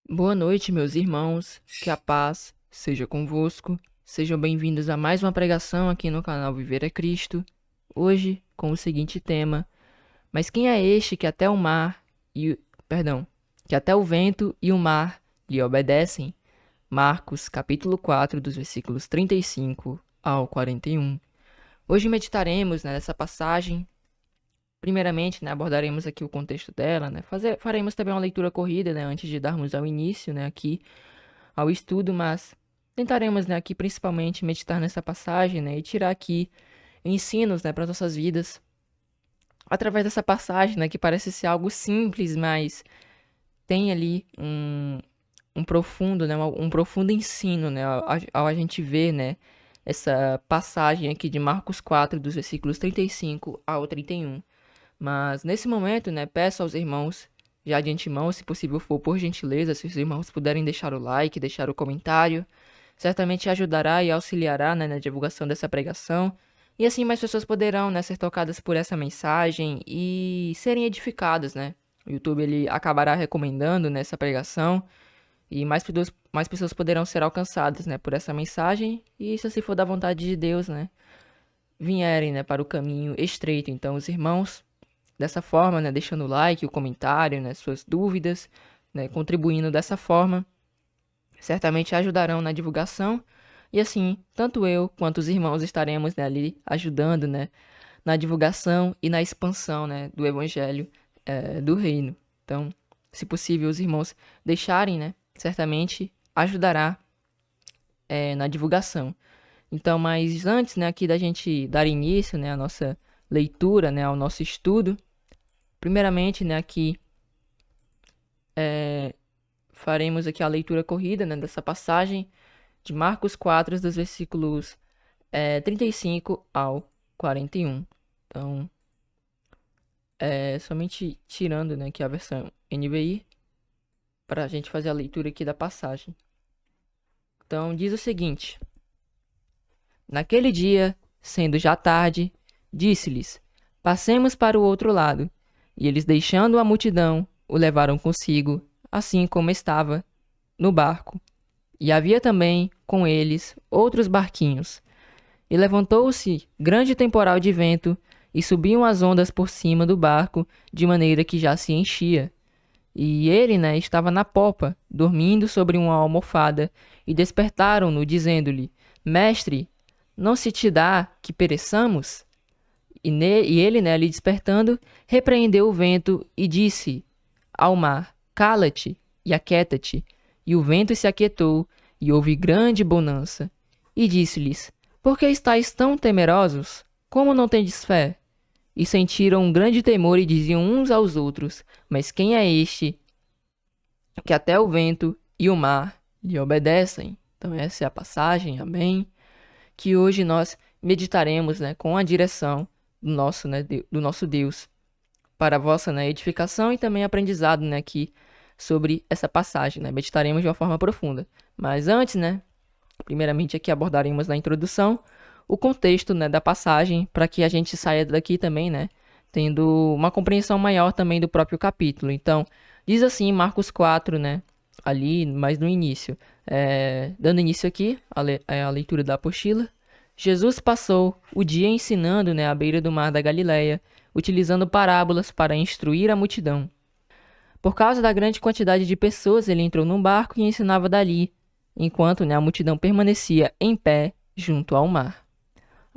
Boa noite, meus irmãos. Que a paz seja convosco. Sejam bem-vindos a mais uma pregação aqui no canal Viver é Cristo. Hoje, com o seguinte tema: Mas quem é este que até o mar e, perdão, que até o vento e o mar lhe obedecem? Marcos, capítulo 4, dos versículos 35 ao 41. Hoje meditaremos nessa passagem. Primeiramente, abordaremos aqui o contexto dela, faremos também uma leitura corrida, antes de darmos ao início, aqui ao estudo, mas tentaremos, aqui principalmente meditar nessa passagem, e tirar aqui ensinos, para as nossas vidas, através dessa passagem, que parece ser algo simples, mas tem ali um profundo, um profundo ensino, ao a gente ver, essa passagem aqui de Marcos 4, dos versículos 35 ao 31. Mas nesse momento, peço aos irmãos, já de antemão, se possível for, por gentileza, se os irmãos puderem deixar o like, deixar o comentário, certamente ajudará e auxiliará, na divulgação dessa pregação. E assim mais pessoas poderão, ser tocadas por essa mensagem e serem edificadas, O YouTube ele acabará recomendando nessa pregação e mais pessoas poderão ser alcançadas, por essa mensagem. E se assim for da vontade de Deus, vierem, para o caminho estreito. Então, os irmãos, dessa forma, deixando o like, o comentário, suas dúvidas, contribuindo dessa forma, certamente ajudarão na divulgação. E assim, tanto eu quanto os irmãos estaremos, ali ajudando, na divulgação e na expansão, do evangelho, do reino. Então, se possível, os irmãos deixarem, certamente ajudará, na divulgação. Então, mas antes, aqui da gente dar início, à nossa leitura, ao nosso estudo, primeiramente, aqui faremos aqui a leitura corrida, dessa passagem de Marcos 4, dos versículos 35 ao 41. Então, somente tirando, aqui a versão NVI, para a gente fazer a leitura aqui da passagem. Então, diz o seguinte: Naquele dia, sendo já tarde, disse-lhes: Passemos para o outro lado. E eles, deixando a multidão, o levaram consigo, assim como estava, no barco. E havia também com eles outros barquinhos. E levantou-se grande temporal de vento, e subiam as ondas por cima do barco, de maneira que já se enchia. E ele, estava na popa, dormindo sobre uma almofada, e despertaram-no, dizendo-lhe: Mestre, não se te dá que pereçamos? E ele, lhe despertando, repreendeu o vento e disse ao mar: Cala-te e aquieta-te. E o vento se aquietou, e houve grande bonança. E disse-lhes: Por que estáis tão temerosos? Como não tendes fé? E sentiram um grande temor e diziam uns aos outros: Mas quem é este que até o vento e o mar lhe obedecem? Então essa é a passagem, amém? Que hoje nós meditaremos, com a direção do nosso Deus, para a vossa, edificação e também aprendizado, aqui sobre essa passagem, meditaremos de uma forma profunda. Mas antes, primeiramente aqui abordaremos na introdução o contexto, da passagem, para que a gente saia daqui também, tendo uma compreensão maior também do próprio capítulo. Então, diz assim Marcos 4, ali, mais no início. Dando início aqui à leitura da apostila, Jesus passou o dia ensinando, à beira do mar da Galileia, utilizando parábolas para instruir a multidão. Por causa da grande quantidade de pessoas, ele entrou num barco e ensinava dali, enquanto, a multidão permanecia em pé junto ao mar.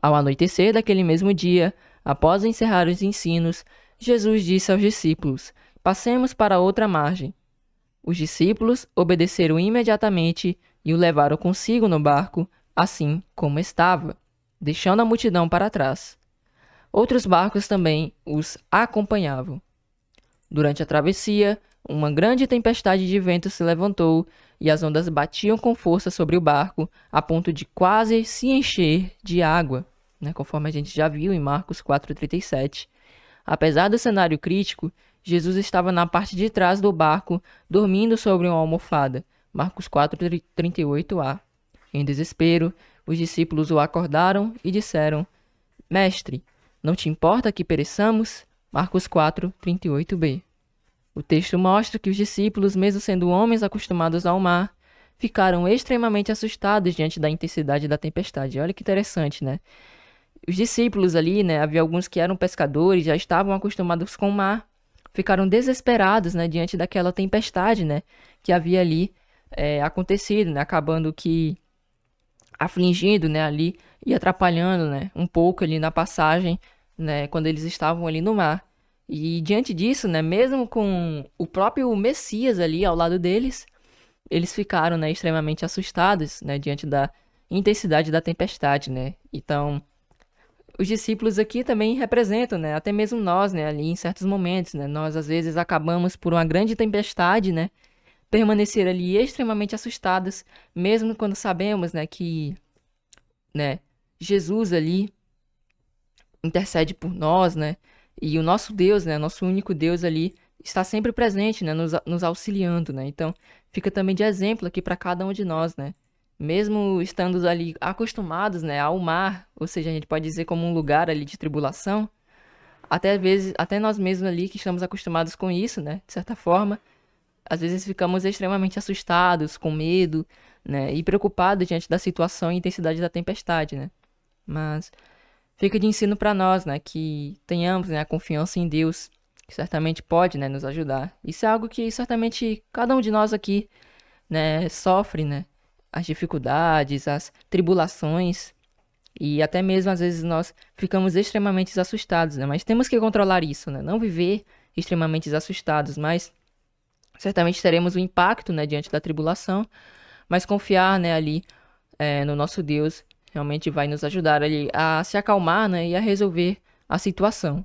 Ao anoitecer daquele mesmo dia, após encerrar os ensinos, Jesus disse aos discípulos: Passemos para outra margem. Os discípulos obedeceram imediatamente e o levaram consigo no barco, assim como estava, deixando a multidão para trás. Outros barcos também os acompanhavam. Durante a travessia, uma grande tempestade de vento se levantou e as ondas batiam com força sobre o barco, a ponto de quase se encher de água, conforme a gente já viu em Marcos 4,37. Apesar do cenário crítico, Jesus estava na parte de trás do barco, dormindo sobre uma almofada. Marcos 4,38a. Em desespero, os discípulos o acordaram e disseram: Mestre, não te importa que pereçamos? Marcos 4,38b. O texto mostra que os discípulos, mesmo sendo homens acostumados ao mar, ficaram extremamente assustados diante da intensidade da tempestade. Olha que interessante, né? Os discípulos ali, né, havia alguns que eram pescadores, já estavam acostumados com o mar, ficaram desesperados, né, diante daquela tempestade, né, que havia ali acontecido, né, acabando que afligindo, né, ali e atrapalhando, né, um pouco ali na passagem, né, quando eles estavam ali no mar. E diante disso, né, mesmo com o próprio Messias ali ao lado deles, eles ficaram, né, extremamente assustados, né, diante da intensidade da tempestade, né. Então, os discípulos aqui também representam, né, até mesmo nós, né, ali em certos momentos, né, nós às vezes acabamos por uma grande tempestade, né, permanecer ali extremamente assustados, mesmo quando sabemos, né, que, né, Jesus ali intercede por nós, né, e o nosso Deus, né, nosso único Deus ali está sempre presente, né, nos auxiliando, né. Então, fica também de exemplo aqui para cada um de nós, né. Mesmo estando ali acostumados, né, ao mar, ou seja, a gente pode dizer como um lugar ali de tribulação, até vezes, até nós mesmos ali que estamos acostumados com isso, né, de certa forma, às vezes ficamos extremamente assustados, com medo, né, e preocupados diante da situação e intensidade da tempestade, né. Mas fica de ensino para nós, né, que tenhamos, né, a confiança em Deus, que certamente pode, né, nos ajudar. Isso é algo que certamente cada um de nós aqui, né, sofre, né, as dificuldades, as tribulações e até mesmo às vezes nós ficamos extremamente assustados, né? Mas temos que controlar isso, né? Não viver extremamente assustados, mas certamente teremos um impacto, né, diante da tribulação, mas confiar, né, ali no nosso Deus realmente vai nos ajudar ali a se acalmar, né, e a resolver a situação.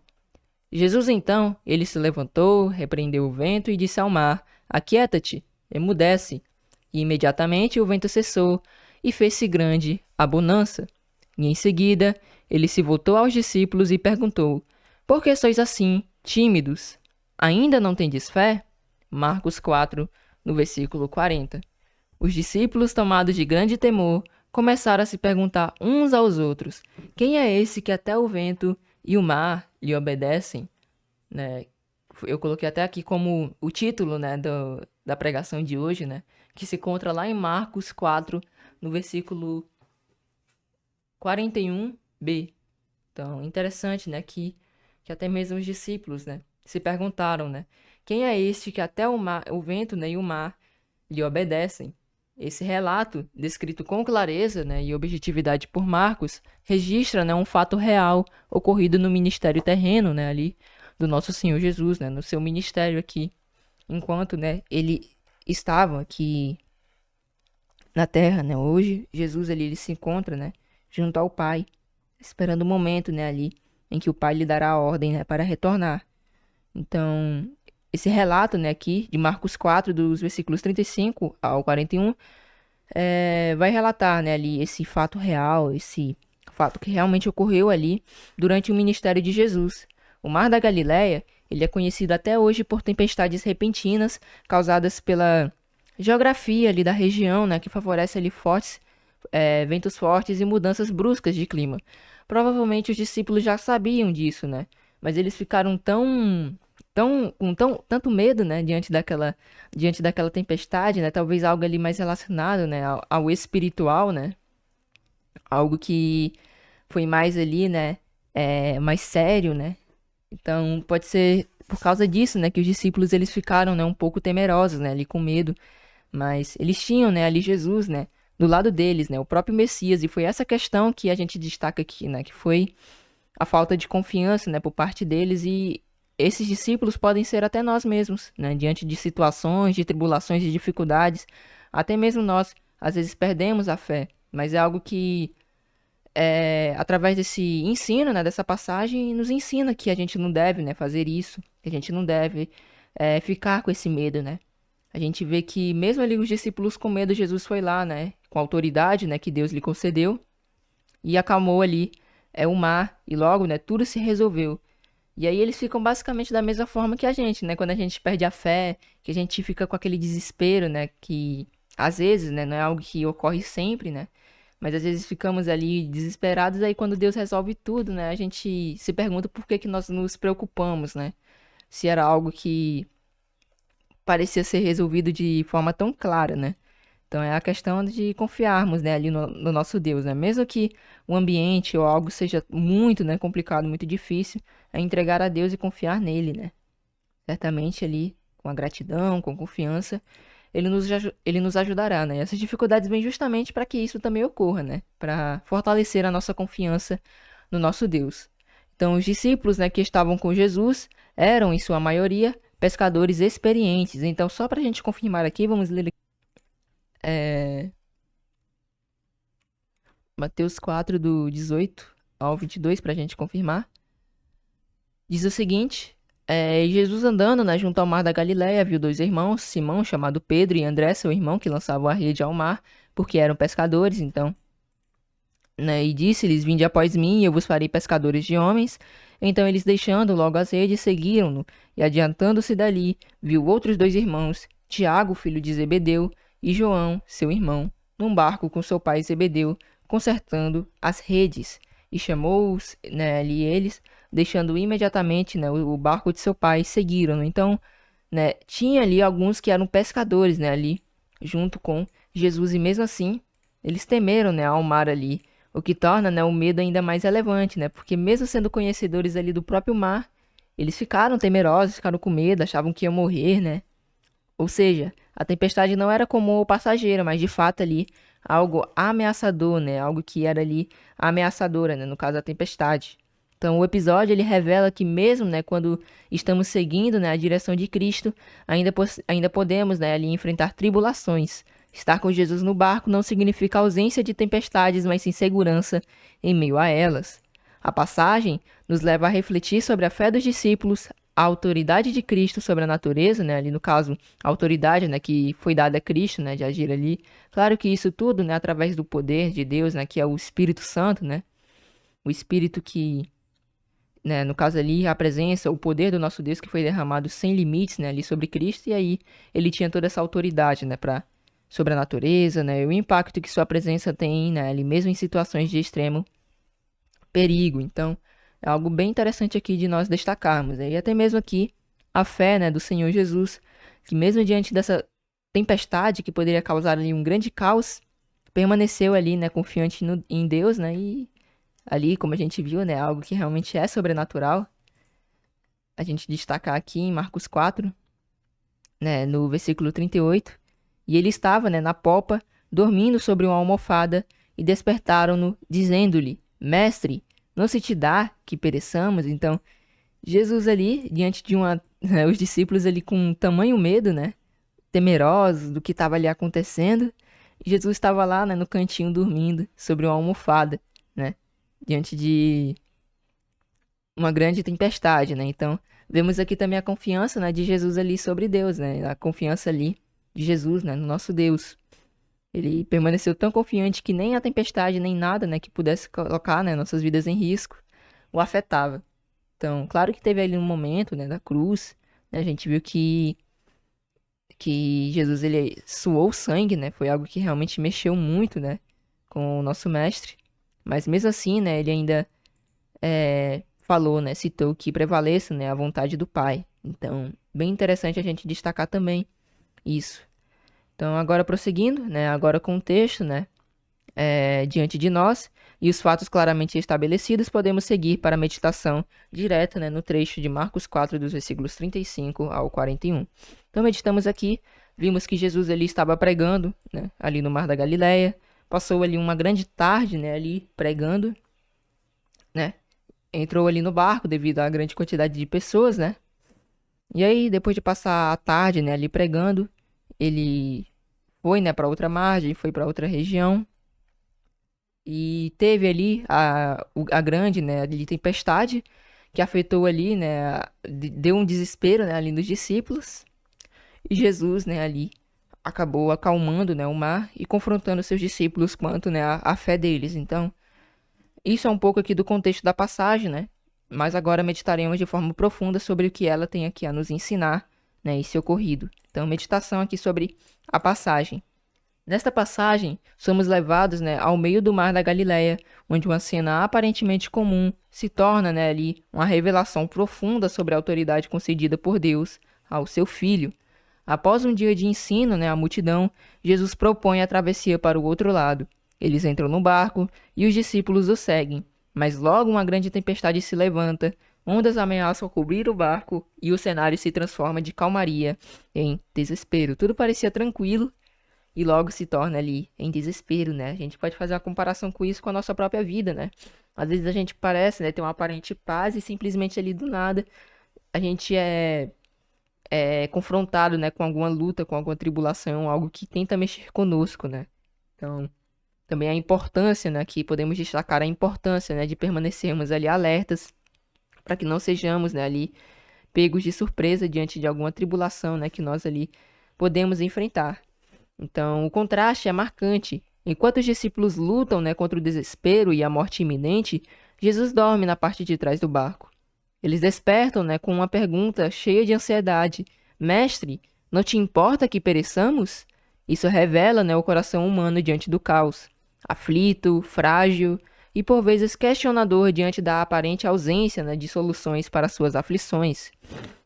Jesus então, ele se levantou, repreendeu o vento e disse ao mar: Aquieta-te, emudece. E imediatamente o vento cessou e fez-se grande a bonança. E em seguida, ele se voltou aos discípulos e perguntou: Por que sois assim, tímidos? Ainda não tendes fé? Marcos 4, no versículo 40. Os discípulos, tomados de grande temor, começaram a se perguntar uns aos outros: Quem é esse que até o vento e o mar lhe obedecem? Né? Eu coloquei até aqui como o título, né, da pregação de hoje, né, que se encontra lá em Marcos 4, no versículo 41b. Então, interessante, né, que até mesmo os discípulos, né, se perguntaram, né, quem é este que até o vento, né, e o mar lhe obedecem? Esse relato, descrito com clareza, né, e objetividade por Marcos, registra, né, um fato real ocorrido no ministério terreno, né, ali do nosso Senhor Jesus, né, no seu ministério aqui, enquanto, né, ele estava aqui na terra, né? Hoje Jesus ali ele se encontra, né, junto ao Pai, esperando o momento, né, ali em que o Pai lhe dará a ordem, né, para retornar. Então, esse relato, né, aqui de Marcos 4, dos versículos 35 ao 41, vai relatar, né, ali esse fato real, esse fato que realmente ocorreu ali durante o ministério de Jesus. O Mar da Galileia, ele é conhecido até hoje por tempestades repentinas causadas pela geografia ali da região, né, que favorece ali ventos fortes e mudanças bruscas de clima. Provavelmente os discípulos já sabiam disso, né? Mas eles ficaram tanto medo, né, diante daquela tempestade, né? Talvez algo ali mais relacionado, né, ao espiritual, né? Algo que foi mais ali, né, mais sério, né? Então, pode ser por causa disso, né, que os discípulos eles ficaram, né, um pouco temerosos, né, ali com medo, mas eles tinham, né, ali Jesus, né, do lado deles, né, o próprio Messias, e foi essa questão que a gente destaca aqui, né, que foi a falta de confiança, né, por parte deles, e esses discípulos podem ser até nós mesmos, né, diante de situações, de tribulações, de dificuldades, até mesmo nós, às vezes perdemos a fé, mas é algo que através desse ensino, né, dessa passagem, nos ensina que a gente não deve, né, fazer isso, que a gente não deve ficar com esse medo, né. A gente vê que mesmo ali os discípulos com medo, Jesus foi lá, né, com a autoridade, né, que Deus lhe concedeu, e acalmou ali o mar, e logo, né, tudo se resolveu. E aí eles ficam basicamente da mesma forma que a gente, né, quando a gente perde a fé, que a gente fica com aquele desespero, né, que às vezes, né, não é algo que ocorre sempre, né, mas às vezes ficamos ali desesperados, aí quando Deus resolve tudo, né, a gente se pergunta por que que nós nos preocupamos, né, se era algo que parecia ser resolvido de forma tão clara, né? Então é a questão de confiarmos, né, ali no nosso Deus, né? Mesmo que o ambiente ou algo seja muito, né, complicado, muito difícil, é entregar a Deus e confiar nele, né? Certamente ali, com a gratidão, com confiança, ele nos ajudará, né? E essas dificuldades vêm justamente para que isso também ocorra, né? Para fortalecer a nossa confiança no nosso Deus. Então, os discípulos, né, que estavam com Jesus eram, em sua maioria, pescadores experientes. Então, só para a gente confirmar aqui, vamos ler é, Mateus 4, do 18 ao 22, para a gente confirmar. Diz o seguinte: Jesus andando, né, junto ao mar da Galileia, viu dois irmãos, Simão, chamado Pedro, e André, seu irmão, que lançavam a rede ao mar, porque eram pescadores. Então, né, e disse-lhes: Vinde após mim, e eu vos farei pescadores de homens. Então eles, deixando logo as redes, seguiram-no, e adiantando-se dali, viu outros dois irmãos, Tiago, filho de Zebedeu, e João, seu irmão, num barco com seu pai Zebedeu, consertando as redes. E chamou-os, né, ali eles, deixando imediatamente, né, o barco de seu pai, seguiram-no. Então, né, tinha ali alguns que eram pescadores, né, ali, junto com Jesus, e mesmo assim, eles temeram, né, ao mar ali, o que torna, né, o medo ainda mais relevante, né, porque mesmo sendo conhecedores ali do próprio mar, eles ficaram temerosos, ficaram com medo, achavam que iam morrer, né, ou seja, a tempestade não era comum ou passageira, mas de fato ali, algo ameaçador, né, algo que era ali ameaçadora, né, no caso a tempestade. Então, o episódio ele revela que mesmo, né, quando estamos seguindo, né, a direção de Cristo, ainda podemos, né, ali enfrentar tribulações. Estar com Jesus no barco não significa ausência de tempestades, mas sim segurança em meio a elas. A passagem nos leva a refletir sobre a fé dos discípulos, a autoridade de Cristo sobre a natureza, né, ali no caso, a autoridade, né, que foi dada a Cristo, né, de agir ali. Claro que isso tudo, né, através do poder de Deus, né, que é o Espírito Santo, né, o Espírito que, né, no caso ali, a presença, o poder do nosso Deus que foi derramado sem limites, né, ali sobre Cristo, e aí ele tinha toda essa autoridade, né, sobre a natureza, né, e o impacto que sua presença tem, né, ali mesmo em situações de extremo perigo. Então, é algo bem interessante aqui de nós destacarmos, né, e até mesmo aqui a fé, né, do Senhor Jesus, que mesmo diante dessa tempestade que poderia causar ali um grande caos, permaneceu ali, né, confiante em Deus, né, e ali, como a gente viu, né, algo que realmente é sobrenatural. A gente destacar aqui em Marcos 4, né, no versículo 38, e ele estava, né, na popa, dormindo sobre uma almofada, e despertaram-no, dizendo-lhe: Mestre, não se te dá que pereçamos? Então, Jesus ali, diante de né, os discípulos ali com tamanho medo, né, temerosos do que estava ali acontecendo, e Jesus estava lá, né, no cantinho dormindo sobre uma almofada, né, diante de uma grande tempestade, né? Então, vemos aqui também a confiança, né, de Jesus ali sobre Deus, né? A confiança ali de Jesus, né, no nosso Deus. Ele permaneceu tão confiante que nem a tempestade, nem nada, né, que pudesse colocar, né, nossas vidas em risco, o afetava. Então, claro que teve ali um momento, né, da cruz, né, a gente viu que Jesus, ele suou sangue, né, foi algo que realmente mexeu muito, né, com o nosso mestre. Mas mesmo assim, né, ele ainda falou, né, citou que prevaleça, né, a vontade do Pai. Então, bem interessante a gente destacar também isso. Então, agora prosseguindo, né, agora com o texto, né, diante de nós e os fatos claramente estabelecidos, podemos seguir para a meditação direta, né, no trecho de Marcos 4, dos versículos 35 ao 41. Então, meditamos aqui, vimos que Jesus ali estava pregando, né, ali no Mar da Galileia, passou ali uma grande tarde, né, ali pregando, né, entrou ali no barco devido à grande quantidade de pessoas, né? E aí, depois de passar a tarde, né, ali pregando, ele foi, né, para outra margem, foi para outra região e teve ali a grande, né, ali tempestade que afetou ali, né, deu um desespero, né, ali nos discípulos. E Jesus, né, ali acabou acalmando, né, o mar e confrontando seus discípulos quanto, né, a fé deles. Então, isso é um pouco aqui do contexto da passagem, né? Mas agora meditaremos de forma profunda sobre o que ela tem aqui a nos ensinar, né, esse ocorrido. Então, meditação aqui sobre a passagem. Nesta passagem, somos levados, né, ao meio do mar da Galileia, onde uma cena aparentemente comum se torna, né, ali uma revelação profunda sobre a autoridade concedida por Deus ao seu filho. Após um dia de ensino, né, à multidão, Jesus propõe a travessia para o outro lado. Eles entram no barco e os discípulos o seguem. Mas logo uma grande tempestade se levanta, ondas ameaçam cobrir o barco e o cenário se transforma de calmaria em desespero. Tudo parecia tranquilo e logo se torna ali em desespero, né? A gente pode fazer uma comparação com isso com a nossa própria vida, né? Às vezes a gente parece, né, ter uma aparente paz e simplesmente ali do nada a gente é confrontado, né, com alguma luta, com alguma tribulação, algo que tenta mexer conosco, né? Então, também a importância, né, aqui podemos destacar a importância, né, de permanecermos ali alertas para que não sejamos, né, ali pegos de surpresa diante de alguma tribulação, né, que nós ali podemos enfrentar. Então, o contraste é marcante. Enquanto os discípulos lutam, né, contra o desespero e a morte iminente, Jesus dorme na parte de trás do barco. Eles despertam, né, com uma pergunta cheia de ansiedade: Mestre, não te importa que pereçamos? Isso revela, né, o coração humano diante do caos, aflito, frágil e por vezes questionador diante da aparente ausência, né, de soluções para suas aflições.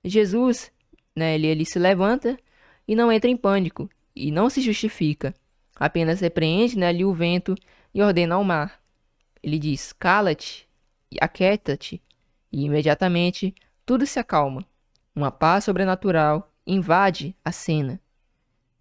Jesus, né, ele se levanta e não entra em pânico e não se justifica. Apenas repreende, né, ali o vento e ordena ao mar. Ele diz: Cala-te e aquieta-te. E imediatamente tudo se acalma. Uma paz sobrenatural invade a cena.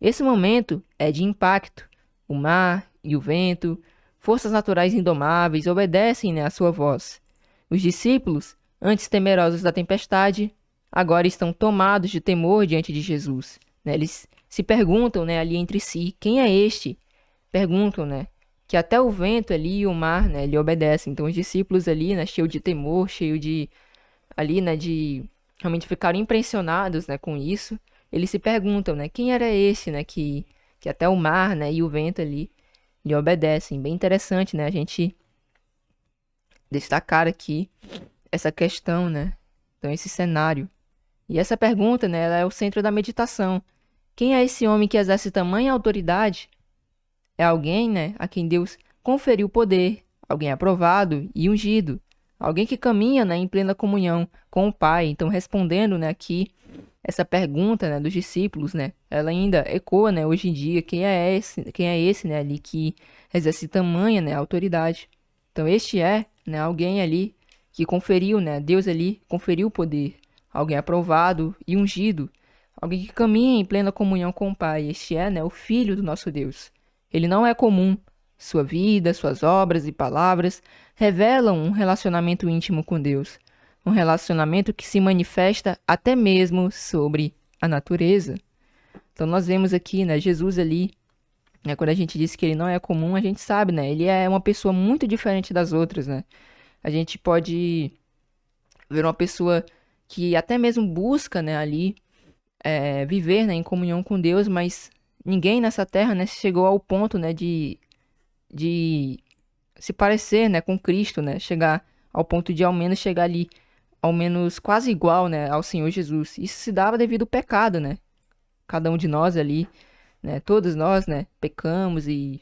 Esse momento é de impacto. O mar e o vento, forças naturais indomáveis, obedecem, né, à sua voz. Os discípulos, antes temerosos da tempestade, agora estão tomados de temor diante de Jesus, né? Eles se perguntam, né, ali entre si: quem é este? Perguntam, né, que até o vento ali e o mar, né, lhe obedecem. Então os discípulos ali, né, cheio de temor, cheio de ali, né, de realmente ficaram impressionados, né, com isso. Eles se perguntam, né, quem era esse, né, que até o mar, né, e o vento ali lhe obedecem. Bem interessante, né, a gente destacar aqui essa questão, né? Então esse cenário. E essa pergunta, né, ela é o centro da meditação. Quem é esse homem que exerce tamanha autoridade? É alguém, né, a quem Deus conferiu poder, alguém aprovado e ungido, alguém que caminha, né, em plena comunhão com o Pai. Então, respondendo, né, aqui essa pergunta, né, dos discípulos, né, ela ainda ecoa, né, hoje em dia, quem é esse, né, ali que exerce tamanha, né, autoridade. Então, este é, né, alguém ali que conferiu, né, Deus ali conferiu o poder, alguém aprovado e ungido, alguém que caminha em plena comunhão com o Pai. Este é, né, o Filho do nosso Deus. Ele não é comum. Sua vida, suas obras e palavras revelam um relacionamento íntimo com Deus. Um relacionamento que se manifesta até mesmo sobre a natureza. Então nós vemos aqui, né, Jesus ali, né, quando a gente diz que ele não é comum, a gente sabe, né, ele é uma pessoa muito diferente das outras, né. A gente pode ver uma pessoa que até mesmo busca, né, ali viver, né, em comunhão com Deus, mas ninguém nessa terra, né, chegou ao ponto, né, de se parecer, né, com Cristo, né, chegar ao ponto de ao menos chegar ali, ao menos quase igual, né, ao Senhor Jesus. Isso se dava devido ao pecado, né? Cada um de nós ali, né, todos nós, né, pecamos e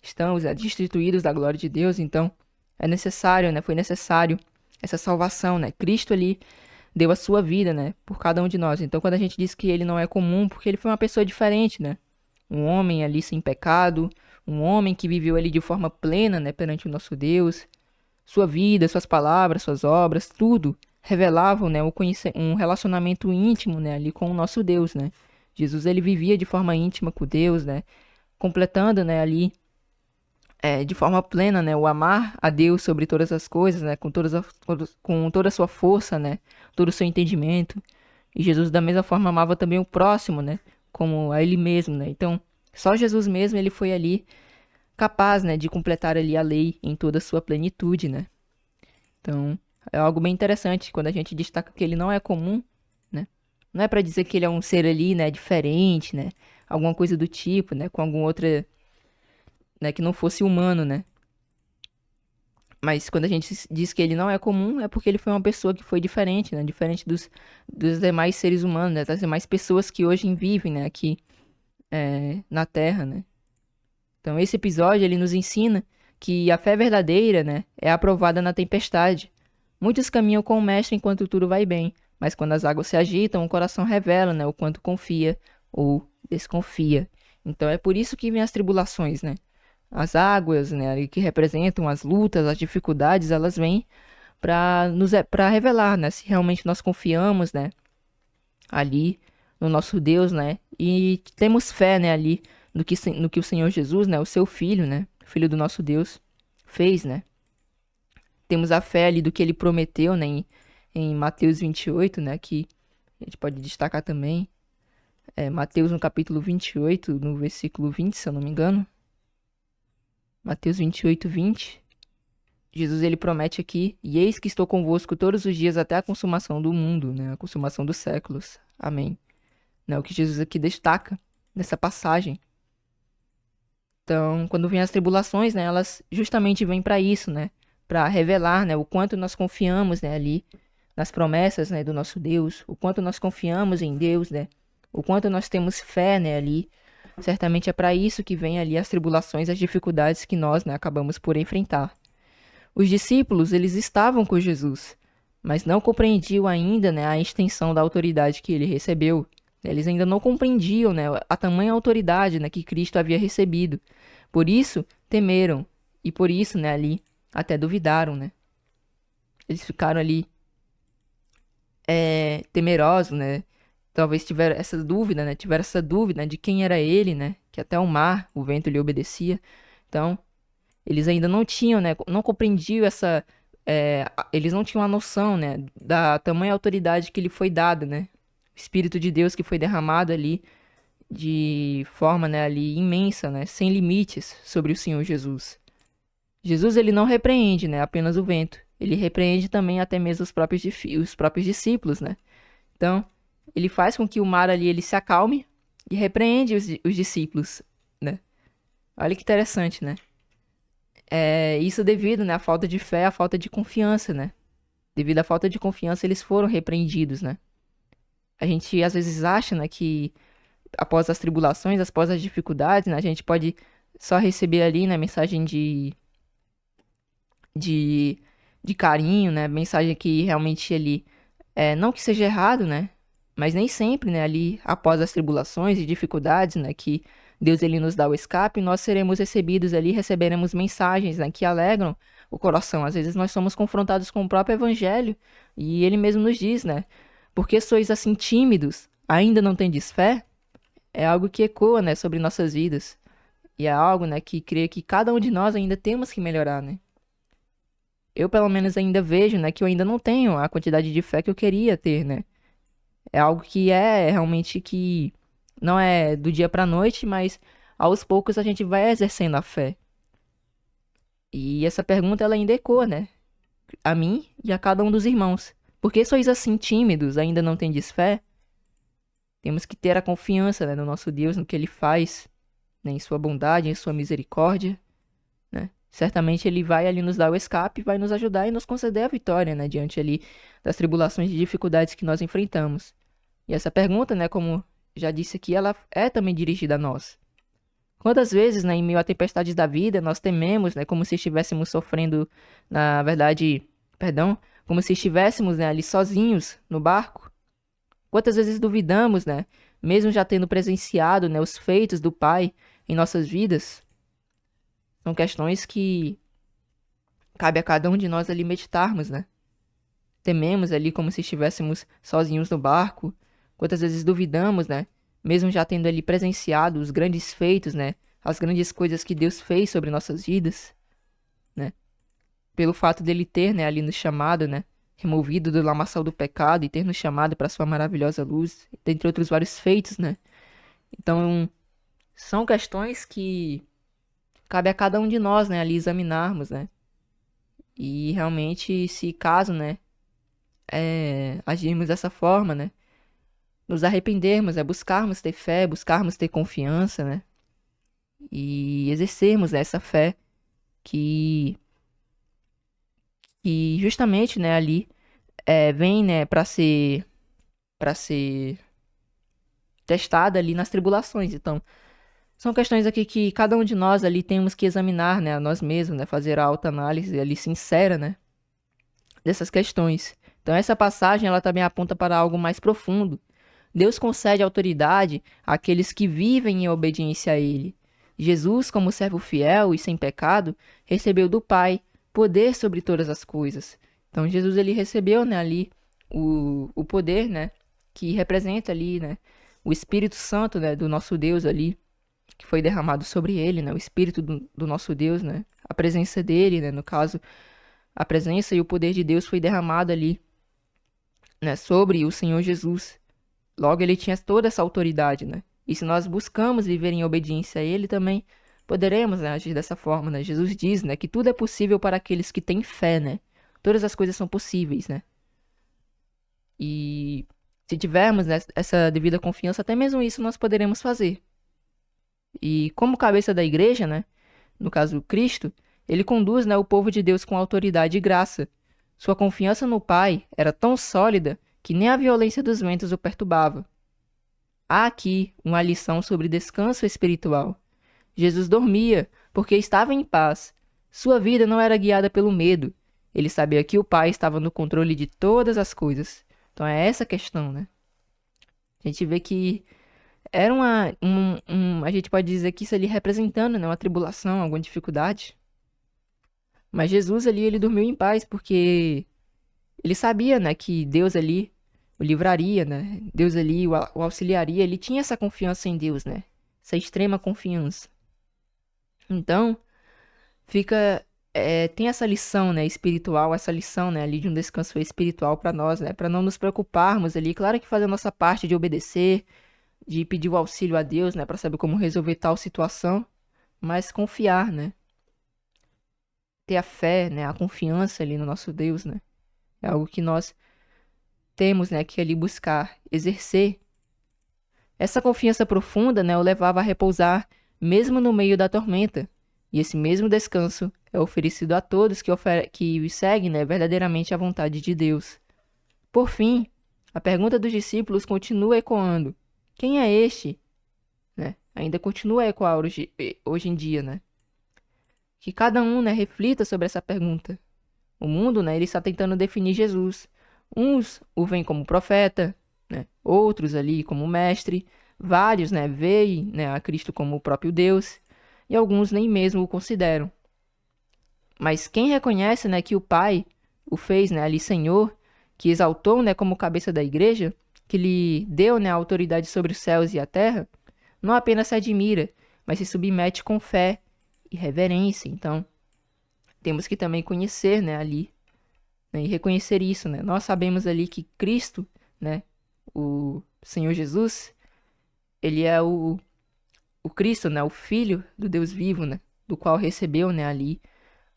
estamos, né, destituídos da glória de Deus. Então, é necessário, né, foi necessário essa salvação, né? Cristo ali deu a sua vida, né, por cada um de nós. Então, quando a gente diz que ele não é comum, porque ele foi uma pessoa diferente, né? Um homem ali sem pecado, um homem que viveu ali de forma plena, né, perante o nosso Deus. Sua vida, suas palavras, suas obras, tudo revelavam, né, um relacionamento íntimo, né, ali com o nosso Deus, né? Jesus, ele vivia de forma íntima com Deus, né, completando, né, ali de forma plena, né, o amar a Deus sobre todas as coisas, né, com toda a sua força, né, todo o seu entendimento. E Jesus da mesma forma amava também o próximo, né, como a ele mesmo, né? Então, só Jesus mesmo, ele foi ali capaz, né, de completar ali a lei em toda a sua plenitude, né? Então, é algo bem interessante quando a gente destaca que ele não é comum, né? Não é para dizer que ele é um ser ali, né, diferente, né? Alguma coisa do tipo, né, com alguma outra, né, que não fosse humano, né? Mas quando a gente diz que ele não é comum, é porque ele foi uma pessoa que foi diferente, né? Diferente dos demais seres humanos, né? Das demais pessoas que hoje vivem, né? Aqui na Terra, né? Então esse episódio ele nos ensina que a fé verdadeira, né? É aprovada na tempestade. Muitos caminham com o mestre enquanto tudo vai bem, mas quando as águas se agitam, o coração revela, né? O quanto confia ou desconfia. Então é por isso que vem as tribulações, né? As águas, né, ali que representam as lutas, as dificuldades, elas vêm para revelar, né, se realmente nós confiamos, né, ali no nosso Deus, né, e temos fé, né, ali no que o Senhor Jesus, né, o seu filho, né, filho do nosso Deus, fez, né. Temos a fé ali do que ele prometeu, né, em Mateus 28, né, que a gente pode destacar também. Mateus no capítulo 28, no versículo 20, se eu não me engano. Mateus 28, 20. Jesus ele promete aqui: e eis que estou convosco todos os dias até a consumação do mundo, né? A consumação dos séculos. Amém. Né? O que Jesus aqui destaca nessa passagem. Então, quando vem as tribulações, né? Elas justamente vêm para isso, né? Para revelar, né? O quanto nós confiamos, né? Ali nas promessas, né? Do nosso Deus. O quanto nós confiamos em Deus, né? O quanto nós temos fé, né? Ali. Certamente é para isso que vem ali as tribulações, as dificuldades que nós, né? Acabamos por enfrentar. Os discípulos, eles estavam com Jesus, mas não compreendiam ainda, né, a extensão da autoridade que ele recebeu. Eles ainda não compreendiam, né, a tamanha autoridade, né, que Cristo havia recebido. Por isso, temeram. E por isso, né, ali, até duvidaram, né. Eles ficaram ali temerosos, né. Talvez tiveram essa dúvida, né, de quem era ele, né, que até o mar, o vento lhe obedecia. Então, eles ainda não tinham, né, não compreendiam eles não tinham a noção, né, da tamanha autoridade que lhe foi dada, né, o Espírito de Deus que foi derramado ali de forma, né, ali imensa, né, sem limites sobre o Senhor Jesus. Jesus ele não repreende, né, apenas o vento, ele repreende também até mesmo os próprios discípulos, né. Então, ele faz com que o mar ali ele se acalme e repreende os discípulos, né. Olha que interessante, né. Isso devido, né, à falta de fé, à falta de confiança, né? Devido à falta de confiança, eles foram repreendidos, né? A gente às vezes acha, né, que após as tribulações, após as dificuldades, né, a gente pode só receber ali, né, mensagem de, de carinho, né? Mensagem que realmente ali, não que seja errado, né? Mas nem sempre, né, ali após as tribulações e dificuldades, né, que Deus ele nos dá o escape, nós seremos recebidos ali, receberemos mensagens, né, que alegram o coração. Às vezes nós somos confrontados com o próprio evangelho e ele mesmo nos diz, né, por que sois assim tímidos? Ainda não tendes fé? É algo que ecoa, né, sobre nossas vidas. E é algo, né, que creio que cada um de nós ainda temos que melhorar, né? Eu, pelo menos, ainda vejo, né, que eu ainda não tenho a quantidade de fé que eu queria ter, né? É algo que é realmente que não é do dia pra noite, mas aos poucos a gente vai exercendo a fé. E essa pergunta ela ainda ecoa, né? A mim e a cada um dos irmãos. Por que sois assim tímidos, ainda não tendes fé? Temos que ter a confiança, né, no nosso Deus, no que Ele faz, né, em sua bondade, em sua misericórdia, né? Certamente Ele vai ali nos dar o escape, vai nos ajudar e nos conceder a vitória, né, diante ali das tribulações e dificuldades que nós enfrentamos. E essa pergunta, né, como já disse aqui, ela é também dirigida a nós. Quantas vezes, né, em meio a tempestades da vida, nós tememos, né, como se estivéssemos sofrendo, na verdade, perdão, como se estivéssemos, né, ali sozinhos no barco? Quantas vezes duvidamos, né, mesmo já tendo presenciado, né, os feitos do Pai em nossas vidas? São questões que cabe a cada um de nós ali meditarmos, né? Tememos ali como se estivéssemos sozinhos no barco. Quantas vezes duvidamos, né? Mesmo já tendo ali presenciado os grandes feitos, né? As grandes coisas que Deus fez sobre nossas vidas, né? Pelo fato dele ter, né, ali nos chamado, né? Removido do lamaçal do pecado e ter nos chamado para sua maravilhosa luz, dentre outros vários feitos, né? Então, são questões que cabe a cada um de nós, né, ali examinarmos, né? E realmente, se caso, né, agirmos dessa forma, né? Nos arrependermos, buscarmos ter fé, buscarmos ter confiança, né? E exercermos essa fé que, que justamente, né, ali vem, né, para ser testada ali nas tribulações. Então, são questões aqui que cada um de nós ali temos que examinar, né, a nós mesmos, né, fazer a autoanálise ali sincera, né, dessas questões. Então, essa passagem ela também aponta para algo mais profundo, Deus concede autoridade àqueles que vivem em obediência a Ele. Jesus, como servo fiel e sem pecado, recebeu do Pai poder sobre todas as coisas. Então, Jesus ele recebeu, né, ali o poder, né, que representa ali, né, o Espírito Santo, né, do nosso Deus ali, que foi derramado sobre ele, né, o Espírito do nosso Deus, né, a presença dele, né, no caso, a presença e o poder de Deus foi derramado ali, né, sobre o Senhor Jesus. Logo, ele tinha toda essa autoridade, né? E se nós buscamos viver em obediência a ele também, poderemos, né, agir dessa forma, né? Jesus diz, né, que tudo é possível para aqueles que têm fé, né? Todas as coisas são possíveis, né? E se tivermos, né, essa devida confiança, até mesmo isso nós poderemos fazer. E como cabeça da igreja, né, no caso Cristo, ele conduz, né, o povo de Deus com autoridade e graça. Sua confiança no Pai era tão sólida que nem a violência dos ventos o perturbava. Há aqui uma lição sobre descanso espiritual. Jesus dormia porque estava em paz. Sua vida não era guiada pelo medo. Ele sabia que o Pai estava no controle de todas as coisas. Então é essa a questão, né? A gente vê que era a gente pode dizer que isso ali representando, né, uma tribulação, alguma dificuldade. Mas Jesus ali, ele dormiu em paz porque ele sabia, né, que Deus ali o livraria, né? Deus ali o auxiliaria. Ele tinha essa confiança em Deus, né? Essa extrema confiança. Então, tem essa lição, né, espiritual, essa lição, né, ali de um descanso espiritual para nós, né, para não nos preocuparmos ali, claro que fazer a nossa parte de obedecer, de pedir o auxílio a Deus, né, para saber como resolver tal situação, mas confiar, né, ter a fé, né, a confiança ali no nosso Deus, né, é algo que nós temos, né, que ali buscar, exercer. Essa confiança profunda, né, o levava a repousar mesmo no meio da tormenta. E esse mesmo descanso é oferecido a todos que seguem, né, verdadeiramente a vontade de Deus. Por fim, a pergunta dos discípulos continua ecoando. Quem é este? Né? Ainda continua a ecoar hoje em dia, né? Que cada um, né, reflita sobre essa pergunta. O mundo, né, ele está tentando definir Jesus. Uns o veem como profeta, né? Outros ali como mestre. Vários, né, veem, né, a Cristo como o próprio Deus. E alguns nem mesmo o consideram. Mas quem reconhece, né, que o Pai o fez, né, ali Senhor, que exaltou, né, como cabeça da igreja, que lhe deu, né, a autoridade sobre os céus e a terra, não apenas se admira, mas se submete com fé e reverência. Então, temos que também conhecer, né, ali, né, e reconhecer isso, né? Nós sabemos ali que Cristo, né, o Senhor Jesus, ele é o Cristo, né, o Filho do Deus vivo, né, do qual recebeu, né, ali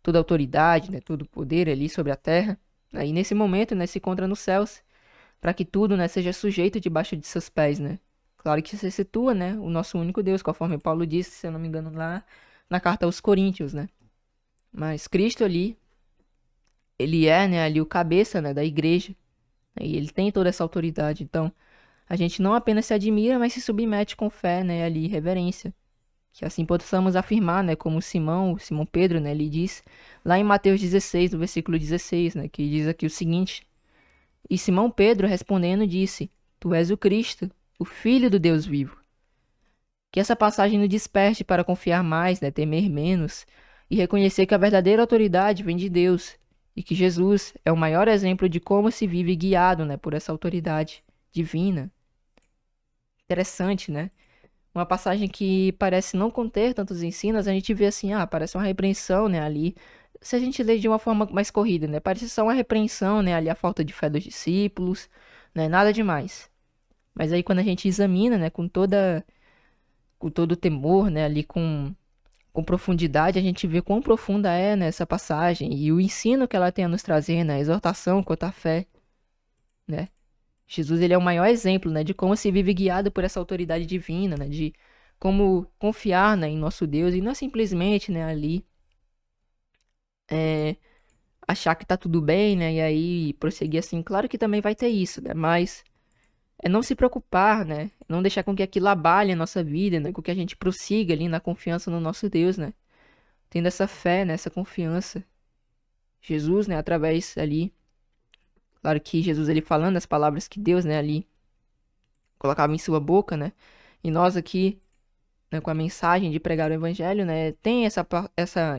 toda a autoridade, né, todo o poder ali sobre a terra. Aí nesse momento, né, se encontra nos céus, para que tudo, né, seja sujeito debaixo de seus pés, né? Claro que se situa, né, o nosso único Deus, conforme Paulo disse, se eu não me engano, lá na carta aos Coríntios, né? Mas Cristo ali, ele é, né, ali o cabeça, né, da igreja, né, e ele tem toda essa autoridade. Então, a gente não apenas se admira, mas se submete com fé, né, ali, reverência. Que assim possamos afirmar, né, como Simão Pedro, né, ele diz lá em Mateus 16, no versículo 16, né, que diz aqui o seguinte: E Simão Pedro respondendo disse: Tu és o Cristo, o Filho do Deus vivo. Que essa passagem nos desperte para confiar mais, né, temer menos e reconhecer que a verdadeira autoridade vem de Deus e que Jesus é o maior exemplo de como se vive guiado, né, por essa autoridade divina. Interessante, né? Uma passagem que parece não conter tantos ensinos, a gente vê assim, parece uma repreensão, né, ali. Se a gente lê de uma forma mais corrida, né, parece só uma repreensão, né, ali a falta de fé dos discípulos, né, nada demais. Mas aí quando a gente examina, né, com todo o temor, né, ali com profundidade, a gente vê quão profunda é, né, essa passagem e o ensino que ela tem a nos trazer, né, a exortação quanto à fé, né. Jesus, ele é o maior exemplo, né, de como se vive guiado por essa autoridade divina, né, de como confiar, né, em nosso Deus e não é simplesmente, né, ali achar que tá tudo bem, né, e aí prosseguir assim. Claro que também vai ter isso, né, mas é não se preocupar, né, não deixar com que aquilo abale a nossa vida, né, com que a gente prossiga ali na confiança no nosso Deus, né, tendo essa fé, né, essa confiança. Jesus, né, através ali, claro que Jesus, ele falando as palavras que Deus, né, ali colocava em sua boca, né? E nós aqui, né, com a mensagem de pregar o evangelho, né, tem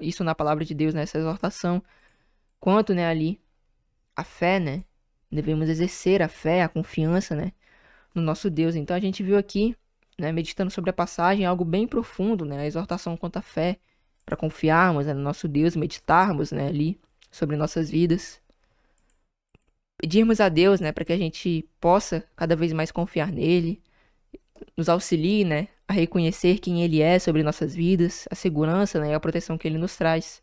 isso na palavra de Deus, né, essa exortação, quanto, né, ali a fé, né? Devemos exercer a fé, a confiança, né, no nosso Deus. Então a gente viu aqui, né, meditando sobre a passagem, algo bem profundo, né, a exortação quanto à fé, para confiarmos, né, no nosso Deus, meditarmos, né, ali sobre nossas vidas, pedirmos a Deus, né, para que a gente possa cada vez mais confiar nele, nos auxilie, né, a reconhecer quem ele é sobre nossas vidas, a segurança, né, e a proteção que ele nos traz.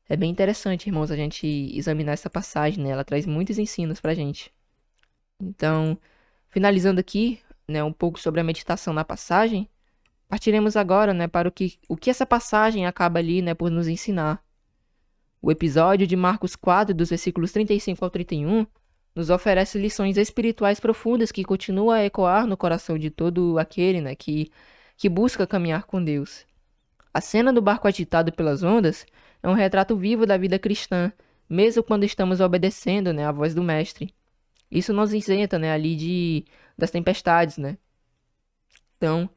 É bem interessante, irmãos, a gente examinar essa passagem, né? Ela traz muitos ensinos pra gente. Então, finalizando aqui, né, um pouco sobre a meditação na passagem, partiremos agora, né, para o que essa passagem acaba ali, né, por nos ensinar. O episódio de Marcos 4, dos versículos 35 ao 31, nos oferece lições espirituais profundas que continuam a ecoar no coração de todo aquele, né, que busca caminhar com Deus. A cena do barco agitado pelas ondas é um retrato vivo da vida cristã, mesmo quando estamos obedecendo, né, à voz do Mestre. Isso nos isenta, né, das tempestades, né? Então,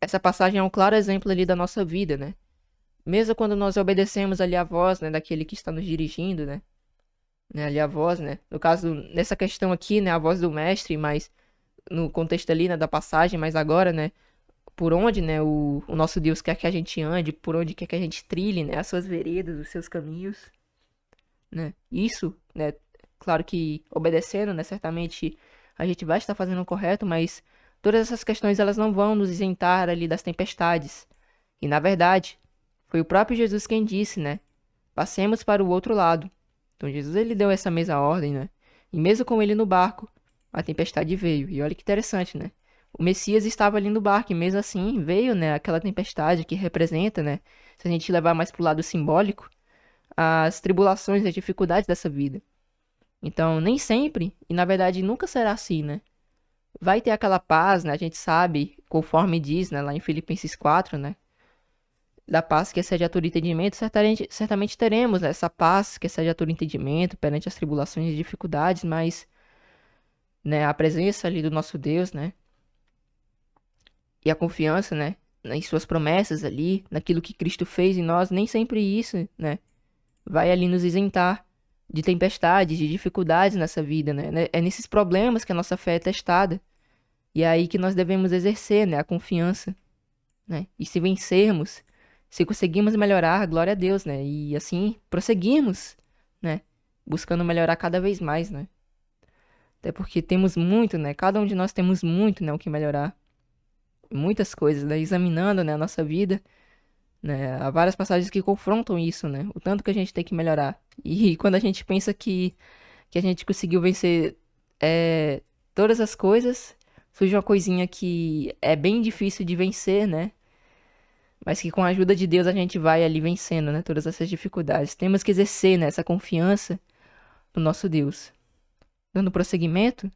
essa passagem é um claro exemplo ali da nossa vida, né? Mesmo quando nós obedecemos ali a voz, né, daquele que está nos dirigindo, né, ali a voz, né? No caso, nessa questão aqui, né, a voz do Mestre, mas no contexto ali, né, da passagem, mas agora, né, por onde, né, o nosso Deus quer que a gente ande, por onde quer que a gente trilhe, né, as suas veredas, os seus caminhos, né? Isso, né, claro que obedecendo, né, certamente a gente vai estar fazendo o correto, mas todas essas questões elas não vão nos isentar ali das tempestades. E na verdade, foi o próprio Jesus quem disse, né, passemos para o outro lado. Então Jesus ele deu essa mesma ordem, né? E mesmo com ele no barco, a tempestade veio. E olha que interessante, né? O Messias estava ali no barco e mesmo assim veio, né, aquela tempestade que representa, né, se a gente levar mais pro lado simbólico, as tribulações e as dificuldades dessa vida. Então, nem sempre, e na verdade nunca será assim, né? Vai ter aquela paz, né? A gente sabe, conforme diz, né, lá em Filipenses 4, né? Da paz que excede a todo entendimento, certamente teremos, né, essa paz que excede a todo entendimento perante as tribulações e dificuldades, mas, né, a presença ali do nosso Deus, né? E a confiança, né, em suas promessas ali, naquilo que Cristo fez em nós, nem sempre isso, né, vai ali nos isentar de tempestades, de dificuldades nessa vida, né? É nesses problemas que a nossa fé é testada. E é aí que nós devemos exercer, né, a confiança, né? E se vencermos, se conseguirmos melhorar, glória a Deus, né? E assim prosseguirmos, né, buscando melhorar cada vez mais, né? Até porque temos muito, né? Cada um de nós temos muito, né, o que melhorar. Muitas coisas, né? Examinando, né, a nossa vida, né? Há várias passagens que confrontam isso, né? O tanto que a gente tem que melhorar. E quando a gente pensa que a gente conseguiu vencer todas as coisas, surge uma coisinha que é bem difícil de vencer, né? Mas que com a ajuda de Deus a gente vai ali vencendo, né? Todas essas dificuldades. Temos que exercer, né, essa confiança no nosso Deus. Dando prosseguimento,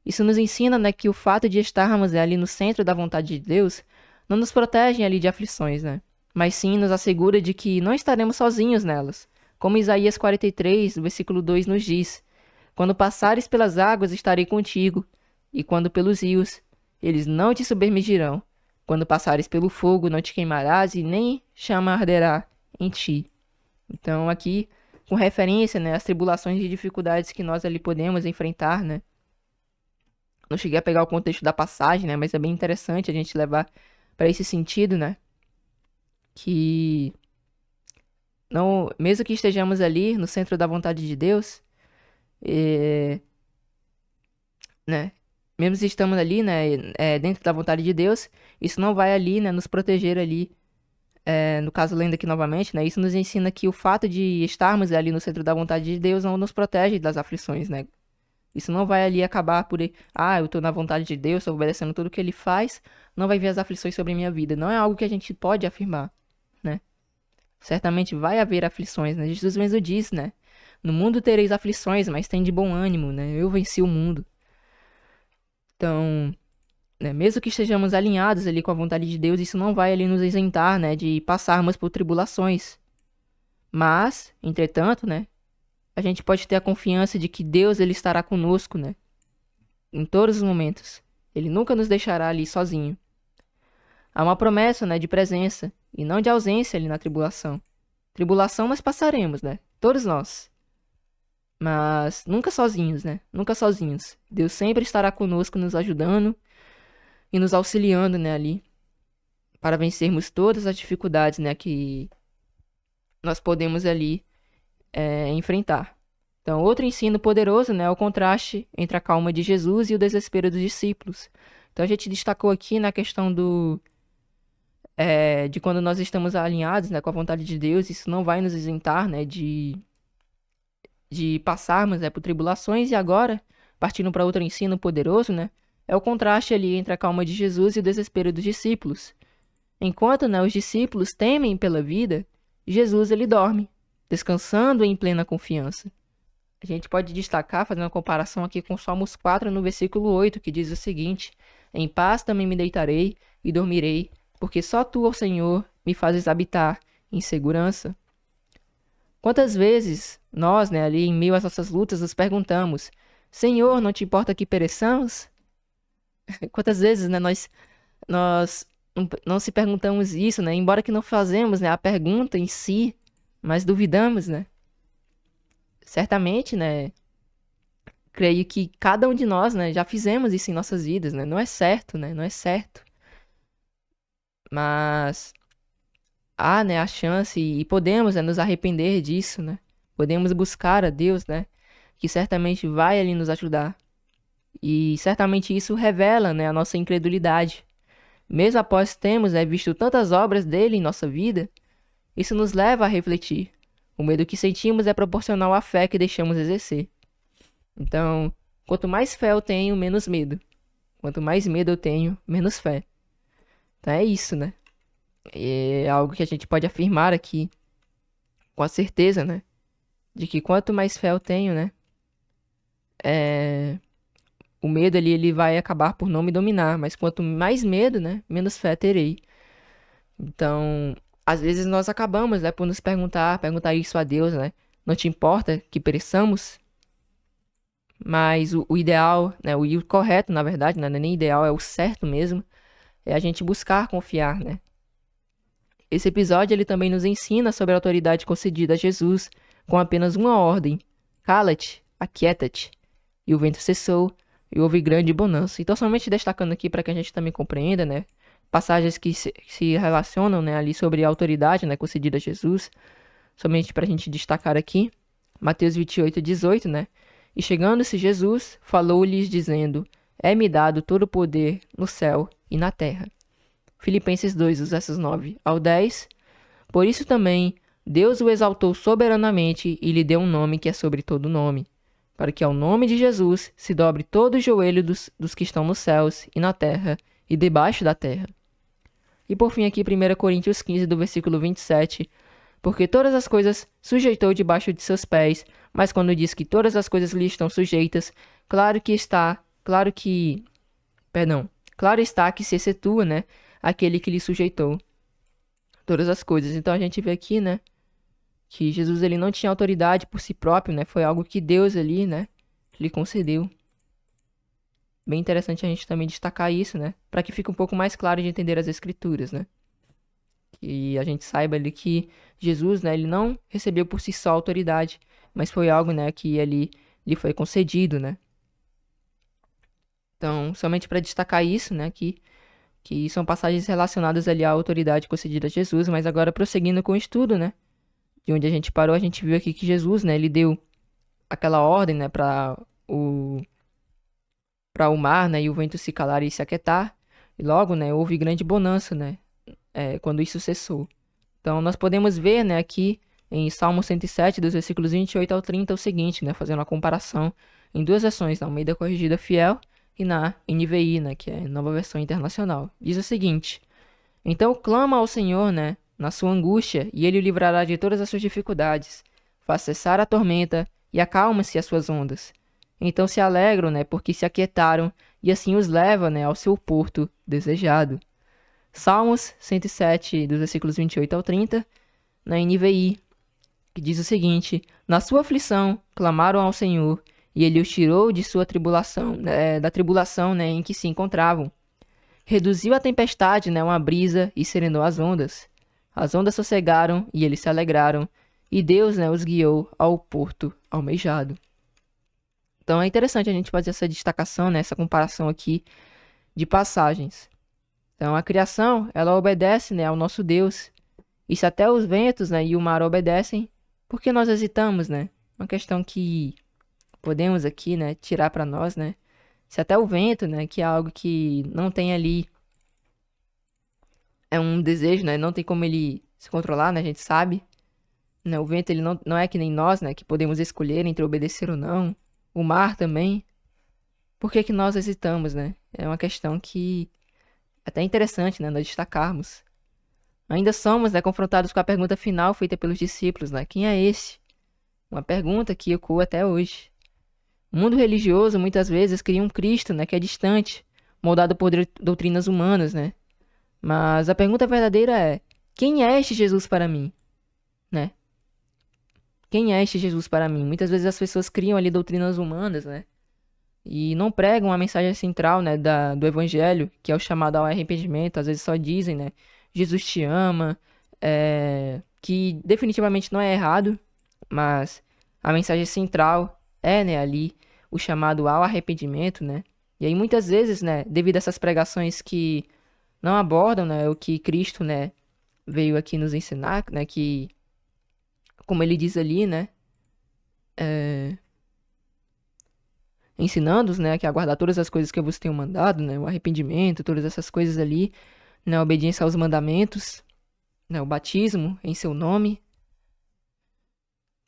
isso nos ensina, né, que o fato de estarmos, né, ali no centro da vontade de Deus não nos protege ali de aflições, né? Mas sim nos assegura de que não estaremos sozinhos nelas. Como Isaías 43, versículo 2 nos diz: quando passares pelas águas, estarei contigo, e quando pelos rios, eles não te submergirão. Quando passares pelo fogo, não te queimarás, e nem chama arderá em ti. Então, aqui, com referência, né, às tribulações e dificuldades que nós ali podemos enfrentar, né? Não cheguei a pegar o contexto da passagem, né? Mas é bem interessante a gente levar para esse sentido, né? Que não, mesmo que estejamos ali no centro da vontade de Deus, é, né? Mesmo se estamos ali, né, dentro da vontade de Deus, isso não vai ali, né, nos proteger ali. No caso, lendo aqui novamente, né, isso nos ensina que o fato de estarmos ali no centro da vontade de Deus não nos protege das aflições, né? Isso não vai ali acabar por, eu tô na vontade de Deus, tô obedecendo tudo que ele faz, não vai vir as aflições sobre a minha vida. Não é algo que a gente pode afirmar, né? Certamente vai haver aflições, né? Jesus mesmo diz, né? No mundo tereis aflições, mas tem de bom ânimo, né? Eu venci o mundo. Então, né, mesmo que estejamos alinhados ali com a vontade de Deus, isso não vai ali nos isentar, né, de passarmos por tribulações. Mas, entretanto, né, a gente pode ter a confiança de que Deus ele estará conosco, né, em todos os momentos. Ele nunca nos deixará ali sozinho. Há uma promessa, né, de presença e não de ausência ali na tribulação. Tribulação nós passaremos, né? Todos nós. Mas nunca sozinhos, né? Nunca sozinhos. Deus sempre estará conosco, nos ajudando e nos auxiliando, né, ali, para vencermos todas as dificuldades, né, que nós podemos ali enfrentar. Então, outro ensino poderoso, né, é o contraste entre a calma de Jesus e o desespero dos discípulos. Então, a gente destacou aqui na questão de quando nós estamos alinhados, né, com a vontade de Deus, isso não vai nos isentar, né, de passarmos, né, por tribulações. E agora, partindo para outro ensino poderoso, né, é o contraste ali entre a calma de Jesus e o desespero dos discípulos. Enquanto, né, os discípulos temem pela vida, Jesus ele dorme, descansando em plena confiança. A gente pode destacar, fazendo uma comparação aqui com Salmos 4, no versículo 8, que diz o seguinte: Em paz também me deitarei e dormirei, porque só tu, ó Senhor, me fazes habitar em segurança. Quantas vezes nós, né, ali em meio às nossas lutas, nos perguntamos: Senhor, não te importa que pereçamos? Quantas vezes, né, nós não se perguntamos isso, né? Embora que não fazemos, né, a pergunta em si, mas duvidamos, né? Certamente, né, creio que cada um de nós, né, já fizemos isso em nossas vidas, né? Não é certo, né? Não é certo. Mas há, né, a chance e podemos, né, nos arrepender disso, né? Podemos buscar a Deus, né, que certamente vai ali nos ajudar. E certamente isso revela, né, a nossa incredulidade. Mesmo após termos, né, visto tantas obras dele em nossa vida, isso nos leva a refletir. O medo que sentimos é proporcional à fé que deixamos exercer. Então, quanto mais fé eu tenho, menos medo. Quanto mais medo eu tenho, menos fé. Então é isso, né? É algo que a gente pode afirmar aqui com a certeza, né? De que quanto mais fé eu tenho, né? O medo ali, ele vai acabar por não me dominar. Mas quanto mais medo, né? Menos fé terei. Então, às vezes nós acabamos, né? Por nos perguntar isso a Deus, né? Não te importa que pereçamos? Mas o ideal, né? O correto, na verdade, né? Não é nem ideal, é o certo mesmo. É a gente buscar confiar, né? Esse episódio ele também nos ensina sobre a autoridade concedida a Jesus com apenas uma ordem: cala-te, aquieta-te. E o vento cessou e houve grande bonança. Então, somente destacando aqui para que a gente também compreenda, né? Passagens que se relacionam, né, ali sobre a autoridade, né, concedida a Jesus. Somente para a gente destacar aqui. Mateus 28, 18, né? E chegando-se Jesus, falou-lhes dizendo: É-me dado todo o poder no céu e na terra. Filipenses 2, os versos 9 ao 10. Por isso também Deus o exaltou soberanamente e lhe deu um nome que é sobre todo nome, para que ao nome de Jesus se dobre todo o joelho dos que estão nos céus e na terra e debaixo da terra. E por fim aqui 1 Coríntios 15, do versículo 27, porque todas as coisas sujeitou debaixo de seus pés, mas quando diz que todas as coisas lhe estão sujeitas, claro está que se excetua, né, aquele que lhe sujeitou todas as coisas. Então a gente vê aqui, né, que Jesus ele não tinha autoridade por si próprio, né, foi algo que Deus ali, né, lhe concedeu. Bem interessante a gente também destacar isso, né, para que fique um pouco mais claro de entender as escrituras, né. E a gente saiba ali que Jesus, né, ele não recebeu por si só autoridade, mas foi algo, né, que lhe foi concedido, né. Então, somente para destacar isso, né, que são passagens relacionadas ali à autoridade concedida a Jesus, mas agora prosseguindo com o estudo, né, de onde a gente parou, a gente viu aqui que Jesus, né, ele deu aquela ordem, né, para o mar, né, e o vento se calar e se aquietar, e logo, né, houve grande bonança, né, quando isso cessou. Então, nós podemos ver, né, aqui em Salmo 107, dos versículos 28 ao 30, o seguinte, né, fazendo uma comparação em duas versões, na Almeida Corrigida Fiel e na NVI, né, que é a Nova Versão Internacional. Diz o seguinte: Então clama ao Senhor, né, na sua angústia, e ele o livrará de todas as suas dificuldades. Faz cessar a tormenta e acalma-se as suas ondas. Então se alegram, né, porque se aquietaram, e assim os leva, né, ao seu porto desejado. Salmos 107, dos versículos 28 ao 30, na NVI, que diz o seguinte: Na sua aflição clamaram ao Senhor, e ele os tirou de sua tribulação, da tribulação, né, em que se encontravam. Reduziu a tempestade, né, uma brisa, e serenou as ondas. As ondas sossegaram e eles se alegraram, e Deus, né, os guiou ao porto almejado. Então é interessante a gente fazer essa destacação, né, essa comparação aqui de passagens. Então a criação, ela obedece, né, ao nosso Deus. E se até os ventos, né, e o mar obedecem, por que nós hesitamos, né? Uma questão que podemos aqui, né, tirar para nós, né? Se até o vento, né, que é algo que não tem ali, é um desejo, né, não tem como ele se controlar, né, a gente sabe, né, o vento ele não é que nem nós, né, que podemos escolher entre obedecer ou não, o mar também, por que que nós hesitamos, né? É uma questão que é até interessante, né, nós destacarmos. Ainda somos, né, confrontados com a pergunta final feita pelos discípulos, né, quem é esse? Uma pergunta que ecoa até hoje. O mundo religioso muitas vezes cria um Cristo, né, que é distante, moldado por doutrinas humanas, né? Mas a pergunta verdadeira é: quem é este Jesus para mim, né? Quem é este Jesus para mim? Muitas vezes as pessoas criam ali doutrinas humanas, né? E não pregam a mensagem central, né, do evangelho, que é o chamado ao arrependimento. Às vezes só dizem, né, Jesus te ama, que definitivamente não é errado, mas a mensagem central é, né, ali o chamado ao arrependimento, né? E aí muitas vezes, né, devido a essas pregações que não abordam, né, o que Cristo, né, veio aqui nos ensinar, né, que, como ele diz ali, né, ensinando-os, né, que aguardar todas as coisas que eu vos tenho mandado, né, o arrependimento, todas essas coisas ali, né, a obediência aos mandamentos, né, o batismo em seu nome.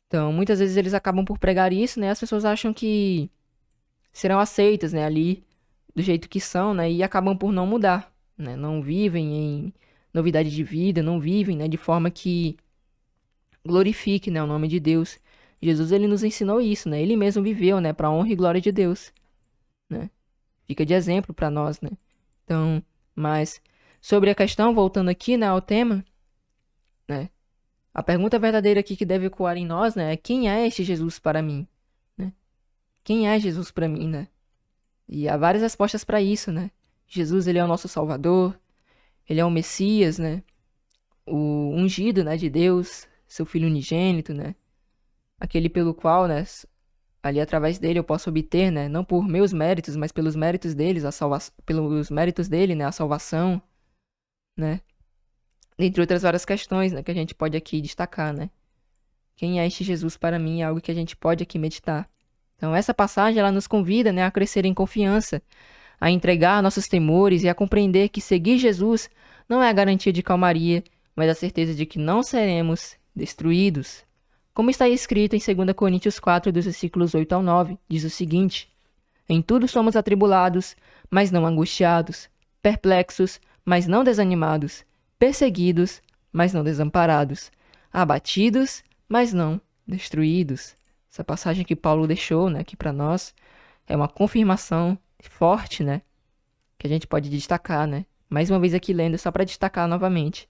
Então, muitas vezes eles acabam por pregar isso, né, as pessoas acham que serão aceitas, né, ali do jeito que são, né, e acabam por não mudar, né, não vivem em novidade de vida, não vivem, né, de forma que glorifique, né, o nome de Deus. Jesus, ele nos ensinou isso, né, ele mesmo viveu, né, para a honra e glória de Deus, né, fica de exemplo para nós, né. Então, mas sobre a questão, voltando aqui, né, ao tema, né, a pergunta verdadeira aqui que deve ecoar em nós, né, é quem é este Jesus para mim, né? Quem é Jesus para mim, né? E há várias respostas para isso, né? Jesus, ele é o nosso Salvador, ele é o Messias, né? O ungido, né, de Deus, seu Filho unigênito, né? Aquele pelo qual, né, ali através dele eu posso obter, né, não por meus méritos, mas pelos méritos deles, pelos méritos dele, né, a salvação, né? Entre outras várias questões, né, que a gente pode aqui destacar, né? Quem é este Jesus para mim é algo que a gente pode aqui meditar. Então, essa passagem, ela nos convida, né, a crescer em confiança, a entregar nossos temores e a compreender que seguir Jesus não é a garantia de calmaria, mas a certeza de que não seremos destruídos. Como está escrito em 2 Coríntios 4, dos versículos 8 ao 9, diz o seguinte: em tudo somos atribulados, mas não angustiados, perplexos, mas não desanimados, perseguidos, mas não desamparados, abatidos, mas não destruídos. Essa passagem que Paulo deixou, né, aqui para nós, é uma confirmação forte, né, que a gente pode destacar, né? Mais uma vez aqui lendo, só para destacar novamente.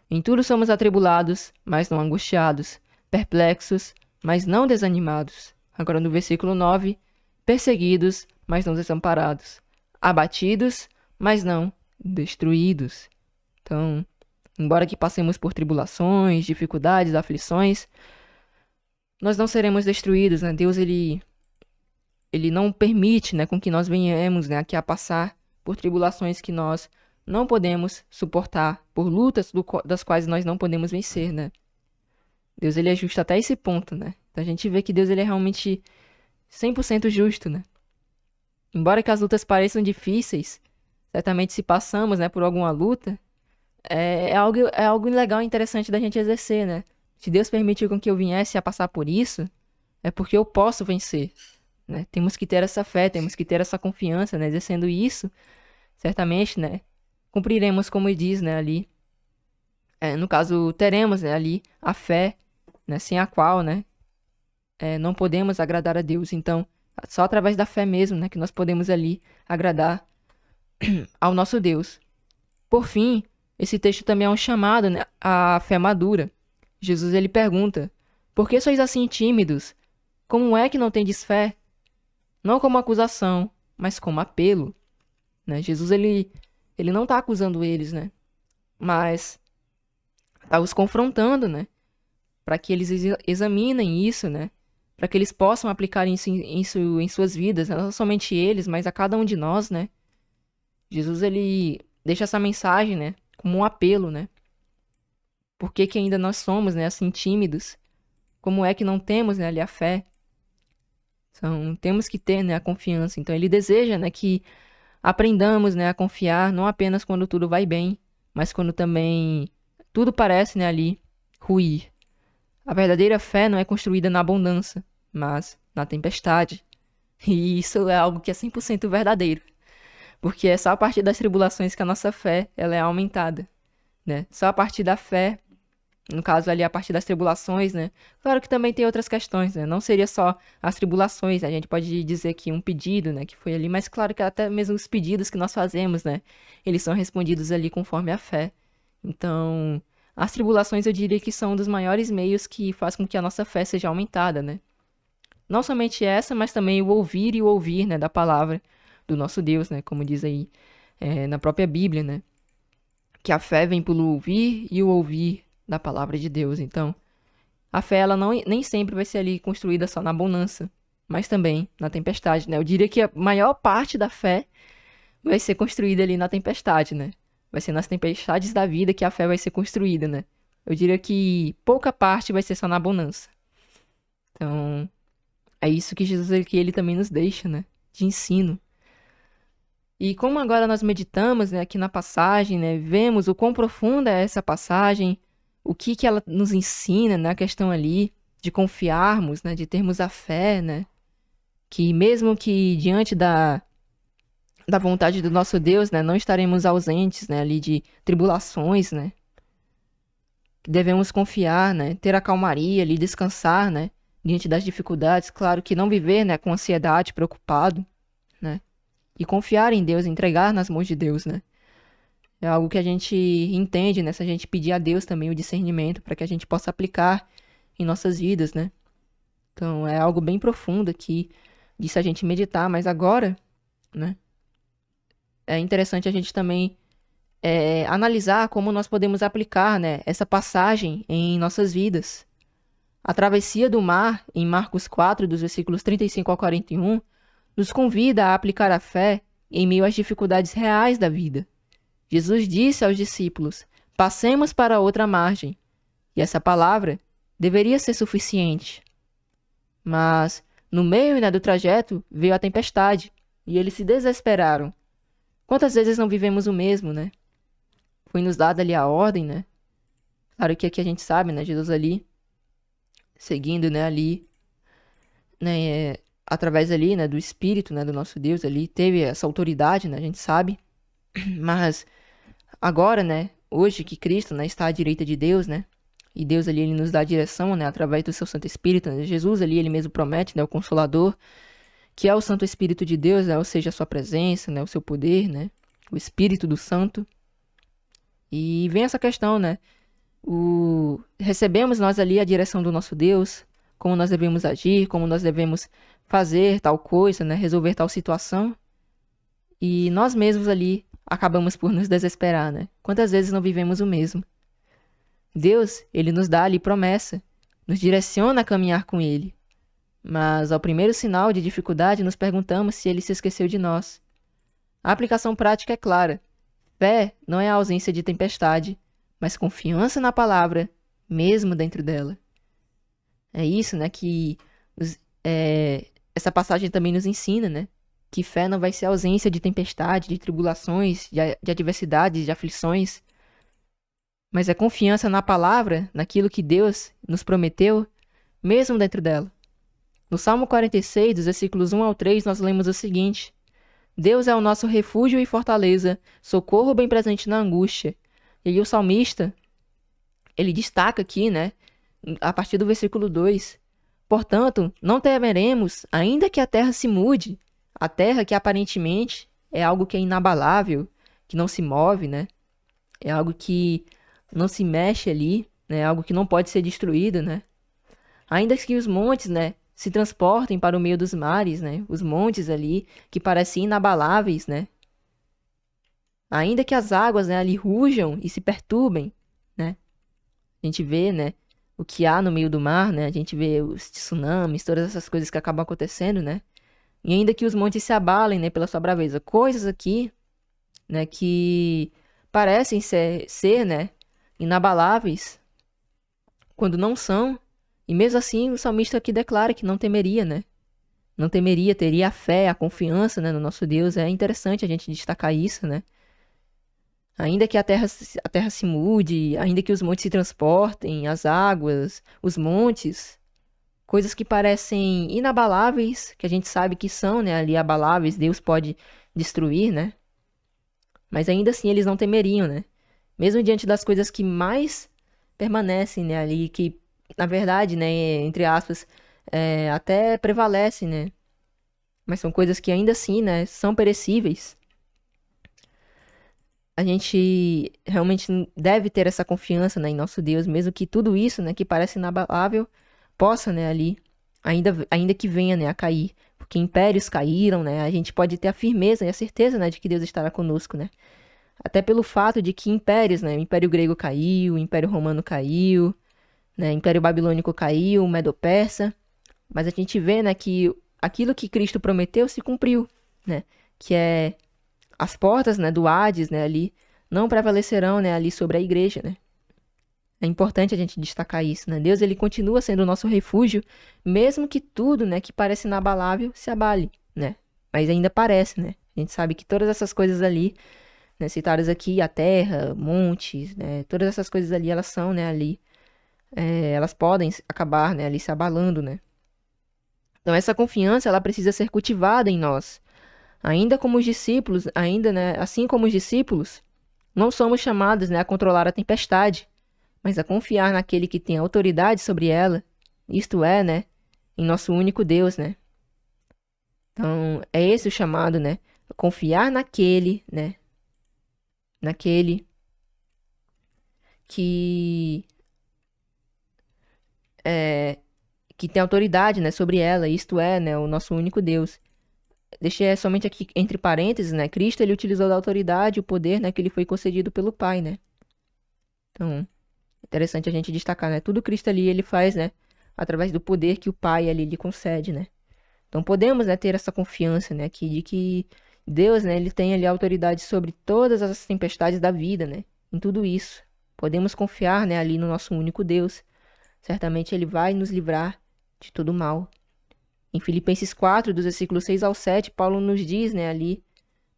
Em tudo somos atribulados, mas não angustiados, perplexos, mas não desanimados. Agora no versículo 9, perseguidos, mas não desamparados, abatidos, mas não destruídos. Então, embora que passemos por tribulações, dificuldades, aflições, nós não seremos destruídos, né? Deus, ele não permite, né, com que nós venhamos, né, aqui a passar por tribulações que nós não podemos suportar, por lutas das quais nós não podemos vencer, né? Deus, ele é justo até esse ponto, né? Então a gente vê que Deus, ele é realmente 100% justo, né? Embora que as lutas pareçam difíceis, certamente se passamos, né, por alguma luta, é algo legal e interessante da gente exercer, né? Se Deus permitiu com que eu viesse a passar por isso, é porque eu posso vencer, né? Temos que ter essa fé, temos que ter essa confiança, né? Exercendo isso, certamente, né, cumpriremos como diz, né, ali. No caso, teremos, né, ali a fé, né, sem a qual, né, não podemos agradar a Deus. Então, só através da fé mesmo, né, que nós podemos ali agradar ao nosso Deus. Por fim, esse texto também é um chamado, né, à fé madura. Jesus, ele pergunta: por que sois assim tímidos? Como é que não tendes fé? não como acusação, mas como apelo, né? Jesus, ele não está acusando eles, né? Mas está os confrontando, né? Para que eles examinem isso, né? Para que eles possam aplicar isso em suas vidas, né? Não somente eles, mas a cada um de nós, né? Jesus, ele deixa essa mensagem, né? Como um apelo, né? Por que que ainda nós somos, né? Assim, tímidos? Como é que não temos, né? Ali a fé? Então, temos que ter, né? A confiança. Então, ele deseja, né? Que aprendamos, né? A confiar, não apenas quando tudo vai bem, mas quando também tudo parece, né? Ali ruir. A verdadeira fé não é construída na abundância, mas na tempestade. E isso é algo que é 100% verdadeiro. Porque é só a partir das tribulações que a nossa fé ela é aumentada, né? Só a partir da fé, no caso ali a partir das tribulações, né? Claro que também tem outras questões, né? Não seria só as tribulações, né? A gente pode dizer que um pedido, né? Que foi ali, mas claro que até mesmo os pedidos que nós fazemos, né? Eles são respondidos ali conforme a fé. Então, as tribulações eu diria que são um dos maiores meios que faz com que a nossa fé seja aumentada, né? Não somente essa, mas também o ouvir e o ouvir, né, da palavra do nosso Deus, né? Como diz aí na própria Bíblia, né? Que a fé vem pelo ouvir e o ouvir da palavra de Deus. Então, a fé ela não, nem sempre vai ser ali construída só na bonança, mas também na tempestade, né? Eu diria que a maior parte da fé vai ser construída ali na tempestade, né? Vai ser nas tempestades da vida que a fé vai ser construída, né? Eu diria que pouca parte vai ser só na bonança. Então, é isso que Jesus aqui, ele também nos deixa, né? De ensino. E como agora nós meditamos, né, aqui na passagem, né, vemos o quão profunda é essa passagem, o que ela nos ensina, na questão ali de confiarmos, né, de termos a fé, né, que mesmo que diante da vontade do nosso Deus, né, não estaremos ausentes, né, ali de tribulações, né, que devemos confiar, né, ter a calmaria ali, descansar, né, diante das dificuldades, claro que não viver, né, com ansiedade, preocupado, né, e confiar em Deus, entregar nas mãos de Deus, né. É algo que a gente entende, né? Se a gente pedir a Deus também o discernimento para que a gente possa aplicar em nossas vidas, né? Então, é algo bem profundo aqui, disso a gente meditar, mas agora, né? É interessante a gente também analisar como nós podemos aplicar, né, essa passagem em nossas vidas. A travessia do mar, em Marcos 4, dos versículos 35 ao 41, nos convida a aplicar a fé em meio às dificuldades reais da vida. Jesus disse aos discípulos: passemos para outra margem. E essa palavra deveria ser suficiente. Mas, no meio, né, do trajeto, veio a tempestade e eles se desesperaram. Quantas vezes não vivemos o mesmo, né? Foi nos dada ali a ordem, né? Claro que aqui a gente sabe, né? Jesus ali, seguindo, né, ali, né, através ali, né, do Espírito, né, do nosso Deus ali, teve essa autoridade, né? A gente sabe. Mas agora, né, hoje que Cristo, né, está à direita de Deus, né, e Deus ali, ele nos dá a direção, né, através do seu Santo Espírito, né, Jesus ali, ele mesmo promete, né, o Consolador, que é o Santo Espírito de Deus, né, ou seja, a sua presença, né, o seu poder, né, o Espírito do Santo. E vem essa questão, né, recebemos nós ali a direção do nosso Deus, como nós devemos agir, como nós devemos fazer tal coisa, né, resolver tal situação, e nós mesmos ali acabamos por nos desesperar, né? Quantas vezes não vivemos o mesmo? Deus, ele nos dá ali promessa, nos direciona a caminhar com ele. Mas ao primeiro sinal de dificuldade, nos perguntamos se ele se esqueceu de nós. A aplicação prática é clara. Fé não é a ausência de tempestade, mas confiança na palavra, mesmo dentro dela. É isso, né, que essa passagem também nos ensina, né? Que fé não vai ser ausência de tempestade, de tribulações, de adversidades, de aflições, mas é confiança na palavra, naquilo que Deus nos prometeu, mesmo dentro dela. No Salmo 46, dos versículos 1 ao 3, nós lemos o seguinte: Deus é o nosso refúgio e fortaleza, socorro bem presente na angústia. E aí o salmista, ele destaca aqui, né, a partir do versículo 2, portanto, não temeremos, ainda que a terra se mude, a terra que aparentemente é algo que é inabalável, que não se move, né? É algo que não se mexe ali, né? É algo que não pode ser destruído, né? Ainda que os montes, né, se transportem para o meio dos mares, né? Os montes ali, que parecem inabaláveis, né? Ainda que as águas, né, ali rujam e se perturbem, né? A gente vê, né, o que há no meio do mar, né? A gente vê os tsunamis, todas essas coisas que acabam acontecendo, né? E ainda que os montes se abalem, né, pela sua braveza. Coisas aqui, né, que parecem ser, né, inabaláveis, quando não são. E mesmo assim, o salmista aqui declara que não temeria, né? Não temeria, teria a fé, a confiança, né, no nosso Deus. É interessante a gente destacar isso, né? Ainda que a terra se mude, ainda que os montes se transportem, as águas, os montes, coisas que parecem inabaláveis, que a gente sabe que são, né, ali abaláveis, Deus pode destruir, né? Mas ainda assim eles não temeriam, né? Mesmo diante das coisas que mais permanecem, né, ali, que na verdade, né, entre aspas, até prevalecem, né? Mas são coisas que ainda assim, né, são perecíveis. A gente realmente deve ter essa confiança, né, em nosso Deus, mesmo que tudo isso, né, que parece inabalável, possa, né, ali, ainda que venha, né, a cair. Porque impérios caíram, né, a gente pode ter a firmeza e a certeza, né, de que Deus estará conosco, né. Até pelo fato de que impérios, né, o Império Grego caiu, o Império Romano caiu, né, o Império Babilônico caiu, o Medo-Persa, mas a gente vê, né, que aquilo que Cristo prometeu se cumpriu, né, que é as portas, né, do Hades, né, ali, não prevalecerão, né, ali sobre a igreja, né. É importante a gente destacar isso, né. Deus, ele continua sendo o nosso refúgio, mesmo que tudo, né, que parece inabalável se abale, né. Mas ainda parece, né. A gente sabe que todas essas coisas ali, né, citadas aqui, a terra, montes, né, todas essas coisas ali, elas são, né, ali, elas podem acabar, né, ali se abalando, né. Então essa confiança, ela precisa ser cultivada em nós. Ainda como os discípulos, ainda, né, assim como os discípulos, não somos chamados, né, a controlar a tempestade, mas a confiar naquele que tem autoridade sobre ela, isto é, né, em nosso único Deus, né. Então, é esse o chamado, né, confiar naquele, né, naquele que é, que tem autoridade, né, sobre ela, isto é, né, o nosso único Deus. Deixei somente aqui entre parênteses, né, Cristo, ele utilizou da autoridade, o poder, né, que lhe foi concedido pelo Pai, né. Então, interessante a gente destacar, né? Tudo Cristo ali ele faz, né? Através do poder que o Pai ali lhe concede, né? Então podemos, né, ter essa confiança, né, aqui de que Deus, né, ele tem ali autoridade sobre todas as tempestades da vida, né? Em tudo isso. Podemos confiar, né, ali no nosso único Deus. Certamente ele vai nos livrar de todo mal. Em Filipenses 4, dos versículos 6 ao 7, Paulo nos diz, né, ali,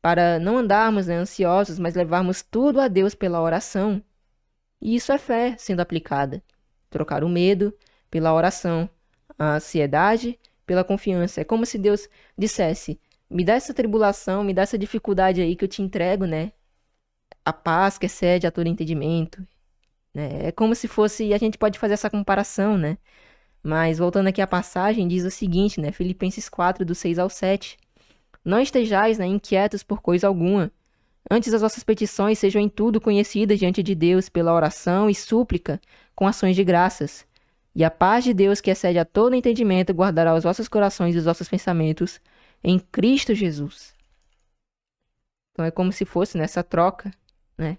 para não andarmos, né, ansiosos, mas levarmos tudo a Deus pela oração. E isso é fé sendo aplicada. Trocar o medo pela oração, a ansiedade pela confiança. É como se Deus dissesse: me dá essa tribulação, me dá essa dificuldade aí que eu te entrego, né? A paz que excede a todo entendimento. Né? É como se fosse. A gente pode fazer essa comparação, né? Mas voltando aqui à passagem, diz o seguinte, né? Filipenses 4, do 6 ao 7. Não estejais, né, inquietos por coisa alguma. Antes as vossas petições sejam em tudo conhecidas diante de Deus pela oração e súplica com ações de graças. E a paz de Deus, que excede a todo entendimento, guardará os vossos corações e os vossos pensamentos em Cristo Jesus. Então é como se fosse nessa troca, né?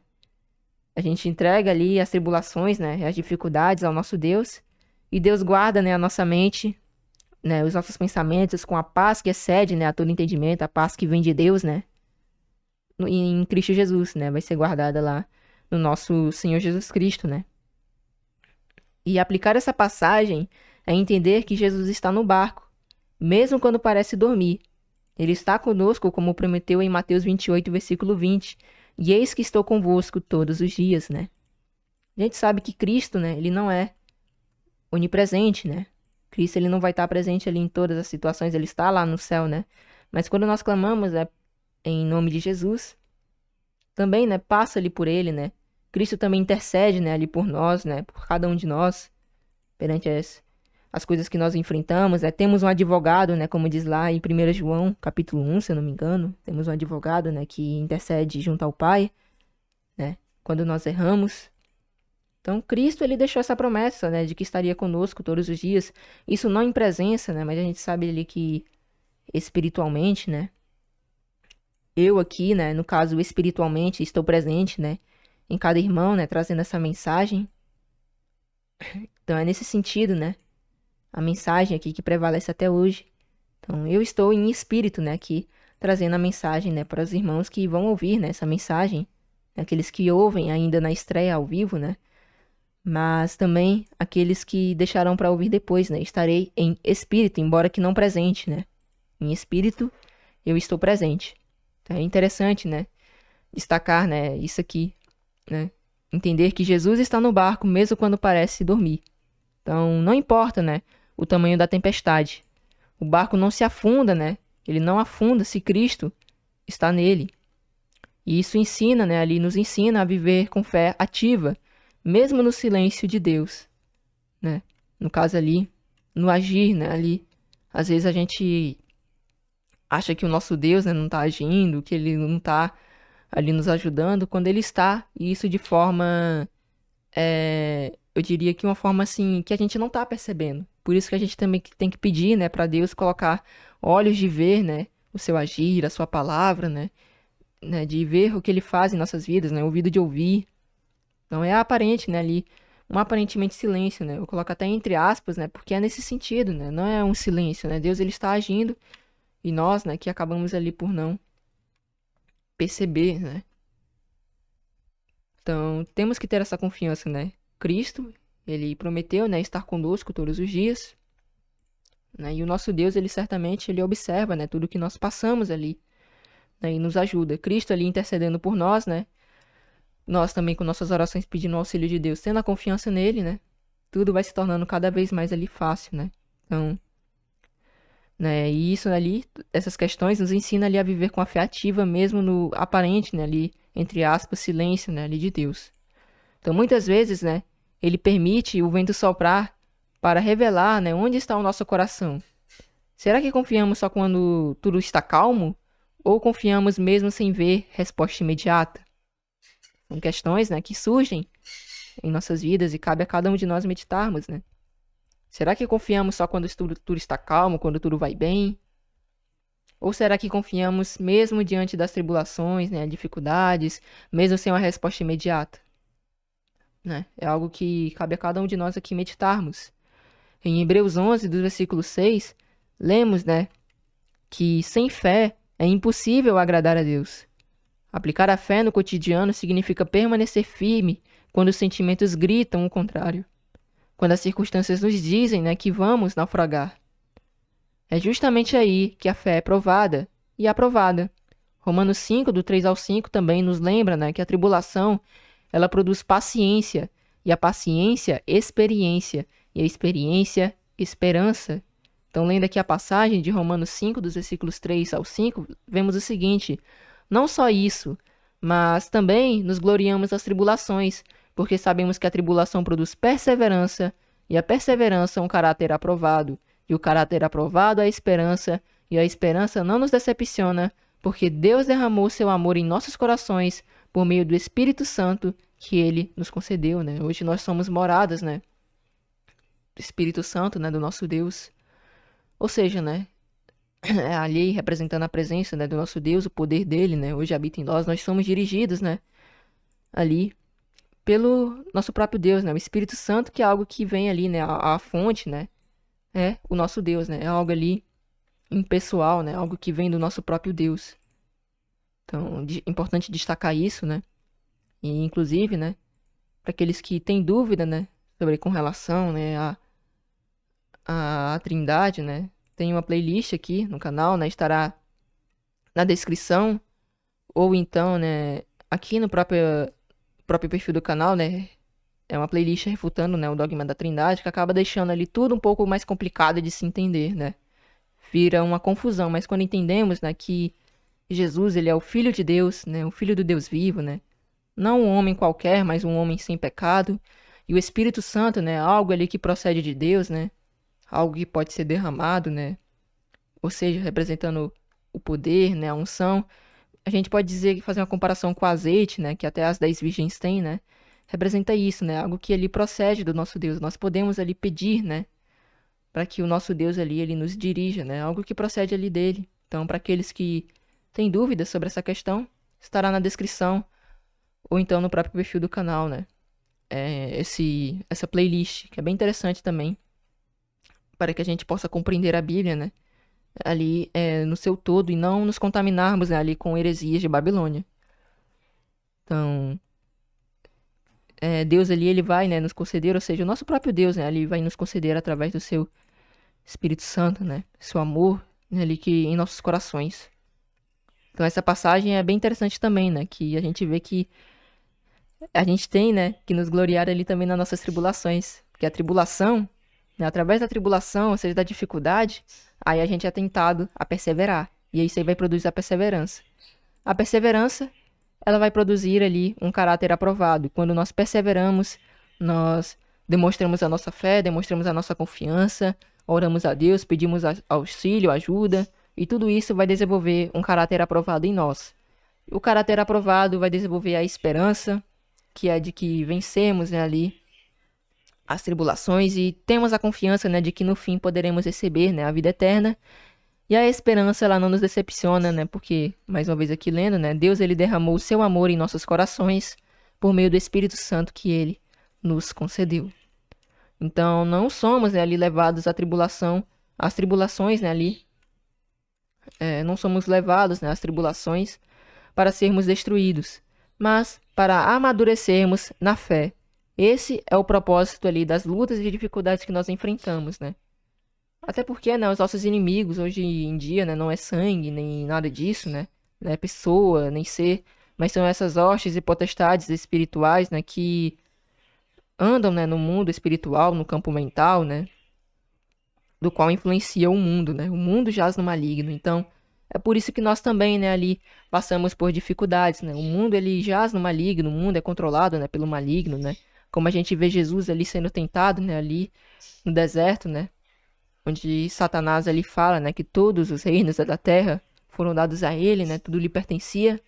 A gente entrega ali as tribulações, né, as dificuldades ao nosso Deus, e Deus guarda, né, a nossa mente, né, os nossos pensamentos com a paz que excede, né, a todo entendimento, a paz que vem de Deus, né? Em Cristo Jesus, né? Vai ser guardada lá no nosso Senhor Jesus Cristo, né? E aplicar essa passagem é entender que Jesus está no barco, mesmo quando parece dormir. Ele está conosco, como prometeu em Mateus 28, versículo 20. E eis que estou convosco todos os dias, né? A gente sabe que Cristo, né? Ele não é onipresente, né? Cristo, ele não vai estar presente ali em todas as situações. Ele está lá no céu, né? Mas quando nós clamamos, em nome de Jesus, também, né, passa ali por ele, né? Cristo também intercede, né, ali por nós, né, por cada um de nós, perante as coisas que nós enfrentamos, né? Temos um advogado, né, como diz lá em 1 João, capítulo 1, se eu não me engano, temos um advogado, né, que intercede junto ao Pai, né, quando nós erramos. Então, Cristo, ele deixou essa promessa, né, de que estaria conosco todos os dias. Isso não em presença, né, mas a gente sabe ali que espiritualmente, né, eu aqui, né, no caso, espiritualmente, estou presente, né, em cada irmão, né, trazendo essa mensagem. Então, é nesse sentido, né, a mensagem aqui que prevalece até hoje. Então, eu estou em espírito, né, aqui, trazendo a mensagem, né, para os irmãos que vão ouvir, né, essa mensagem, aqueles que ouvem ainda na estreia ao vivo, né, mas também aqueles que deixarão para ouvir depois, né, estarei em espírito, embora que não presente, né, em espírito eu estou presente. Então, é interessante, né, destacar, né, isso aqui, né, entender que Jesus está no barco mesmo quando parece dormir. Então, não importa, né, o tamanho da tempestade. O barco não se afunda, né? Ele não afunda se Cristo está nele. E isso ensina, né, ali nos ensina a viver com fé ativa, mesmo no silêncio de Deus, né? No caso ali, no agir, né, ali. Às vezes a gente acha que o nosso Deus, né, não está agindo, que ele não está ali nos ajudando, quando ele está, e isso de forma eu diria que uma forma assim que a gente não tá percebendo. Por isso que a gente também tem que pedir, né, para Deus colocar olhos de ver, né, o seu agir, a sua palavra, né, de ver o que ele faz em nossas vidas, né, ouvido de ouvir. Não é aparente, né, ali um aparentemente silêncio, né? Eu coloco até entre aspas, né, porque é nesse sentido, né? Não é um silêncio, né? Deus ele está agindo e nós, né, que acabamos ali por não perceber, né? Então, temos que ter essa confiança, né? Cristo, ele prometeu, né, estar conosco todos os dias, né? E o nosso Deus, ele certamente ele observa, né, tudo que nós passamos ali, né, e nos ajuda. Cristo ali intercedendo por nós, né? Nós também com nossas orações pedindo o auxílio de Deus, tendo a confiança nele, né? Tudo vai se tornando cada vez mais ali fácil, né? Então, né, e isso ali, essas questões nos ensina ali a viver com a fé ativa mesmo no aparente, né, ali, entre aspas, silêncio, né, ali de Deus. Então, muitas vezes, né, ele permite o vento soprar para revelar, né, onde está o nosso coração. Será que confiamos só quando tudo está calmo? Ou confiamos mesmo sem ver resposta imediata? São questões, né, que surgem em nossas vidas e cabe a cada um de nós meditarmos, né? Será que confiamos só quando tudo está calmo, quando tudo vai bem? Ou será que confiamos mesmo diante das tribulações, né, dificuldades, mesmo sem uma resposta imediata? Né? É algo que cabe a cada um de nós aqui meditarmos. Em Hebreus 11, do versículo 6, lemos, né, que sem fé é impossível agradar a Deus. Aplicar a fé no cotidiano significa permanecer firme quando os sentimentos gritam o contrário. Quando as circunstâncias nos dizem, né, que vamos naufragar. É justamente aí que a fé é provada e aprovada. Romanos 5, do 3 ao 5, também nos lembra, né, que a tribulação ela produz paciência, e a paciência, experiência, e a experiência, esperança. Então, lendo aqui a passagem de Romanos 5, dos versículos 3 ao 5, vemos o seguinte: não só isso, mas também nos gloriamos das tribulações, porque sabemos que a tribulação produz perseverança, e a perseverança um caráter aprovado, e o caráter aprovado a esperança, e a esperança não nos decepciona, porque Deus derramou seu amor em nossos corações por meio do Espírito Santo que ele nos concedeu, né? Hoje nós somos moradas, né, do Espírito Santo, né, do nosso Deus. Ou seja, né, ali representando a presença, né, do nosso Deus, o poder dele, né, hoje habita em nós, nós somos dirigidos, né, ali pelo nosso próprio Deus, né, o Espírito Santo, que é algo que vem ali, né, a fonte, né, é o nosso Deus, né, é algo ali impessoal, né, algo que vem do nosso próprio Deus. Então, importante destacar isso, né, e inclusive, né, para aqueles que têm dúvida, né, sobre com relação, né, a Trindade, né, tem uma playlist aqui no canal, né, estará na descrição ou então, né, aqui no próprio perfil do canal, né, é uma playlist refutando, né, o dogma da Trindade, que acaba deixando ali tudo um pouco mais complicado de se entender, né? Vira uma confusão, mas quando entendemos, né, que Jesus, ele é o Filho de Deus, né, o Filho do Deus vivo, né? Não um homem qualquer, mas um homem sem pecado. E o Espírito Santo, né, algo ali que procede de Deus, né? Algo que pode ser derramado, né? Ou seja, representando o poder, né, a unção. A gente pode dizer que fazer uma comparação com o azeite, né, que até as 10 virgens têm, né? representa isso, né? Algo que ali procede do nosso Deus. Nós podemos ali pedir, né? Para que o nosso Deus ali, ele nos dirija, né? Algo que procede ali dele. Então, para aqueles que têm dúvidas sobre essa questão, estará na descrição ou então no próprio perfil do canal, né? Essa playlist, que é bem interessante também, para que a gente possa compreender a Bíblia, né? Ali no seu todo e não nos contaminarmos, né, ali com heresias de Babilônia. Então, Deus ali, ele vai, né, nos conceder, ou seja, o nosso próprio Deus, né, ali vai nos conceder através do seu Espírito Santo, né, seu amor, né, ali que em nossos corações. Então, essa passagem é bem interessante também, né, que a gente vê que a gente tem, né, que nos gloriar ali também nas nossas tribulações, porque a tribulação, né, através da tribulação, ou seja, da dificuldade, aí a gente é tentado a perseverar, e isso aí vai produzir a perseverança. A perseverança, ela vai produzir ali um caráter aprovado. Quando nós perseveramos, nós demonstramos a nossa fé, demonstramos a nossa confiança, oramos a Deus, pedimos auxílio, ajuda, e tudo isso vai desenvolver um caráter aprovado em nós. O caráter aprovado vai desenvolver a esperança, que é de que vencemos, né, ali as tribulações e temos a confiança, né, de que no fim poderemos receber, né, a vida eterna. E a esperança, ela não nos decepciona, né? Porque, mais uma vez aqui lendo, né? Deus, ele derramou o seu amor em nossos corações por meio do Espírito Santo que ele nos concedeu. Então, não somos, né, ali levados à tribulação, às tribulações, né, ali. Não somos levados, né, às tribulações para sermos destruídos, mas para amadurecermos na fé. Esse é o propósito ali das lutas e dificuldades que nós enfrentamos, né? Até porque, né, os nossos inimigos hoje em dia, né, não é sangue, nem nada disso, né? Não é pessoa, nem ser, mas são essas hostes e potestades espirituais, né, que andam, né, no mundo espiritual, no campo mental, né, do qual influencia o mundo, né? O mundo jaz no maligno. Então, é por isso que nós também, né, ali passamos por dificuldades, né? O mundo, ele jaz no maligno, o mundo é controlado, né, pelo maligno, né? Como a gente vê Jesus ali sendo tentado, né, ali no deserto, né? Onde Satanás ali fala, né, que todos os reinos da terra foram dados a ele, né, tudo lhe pertencia.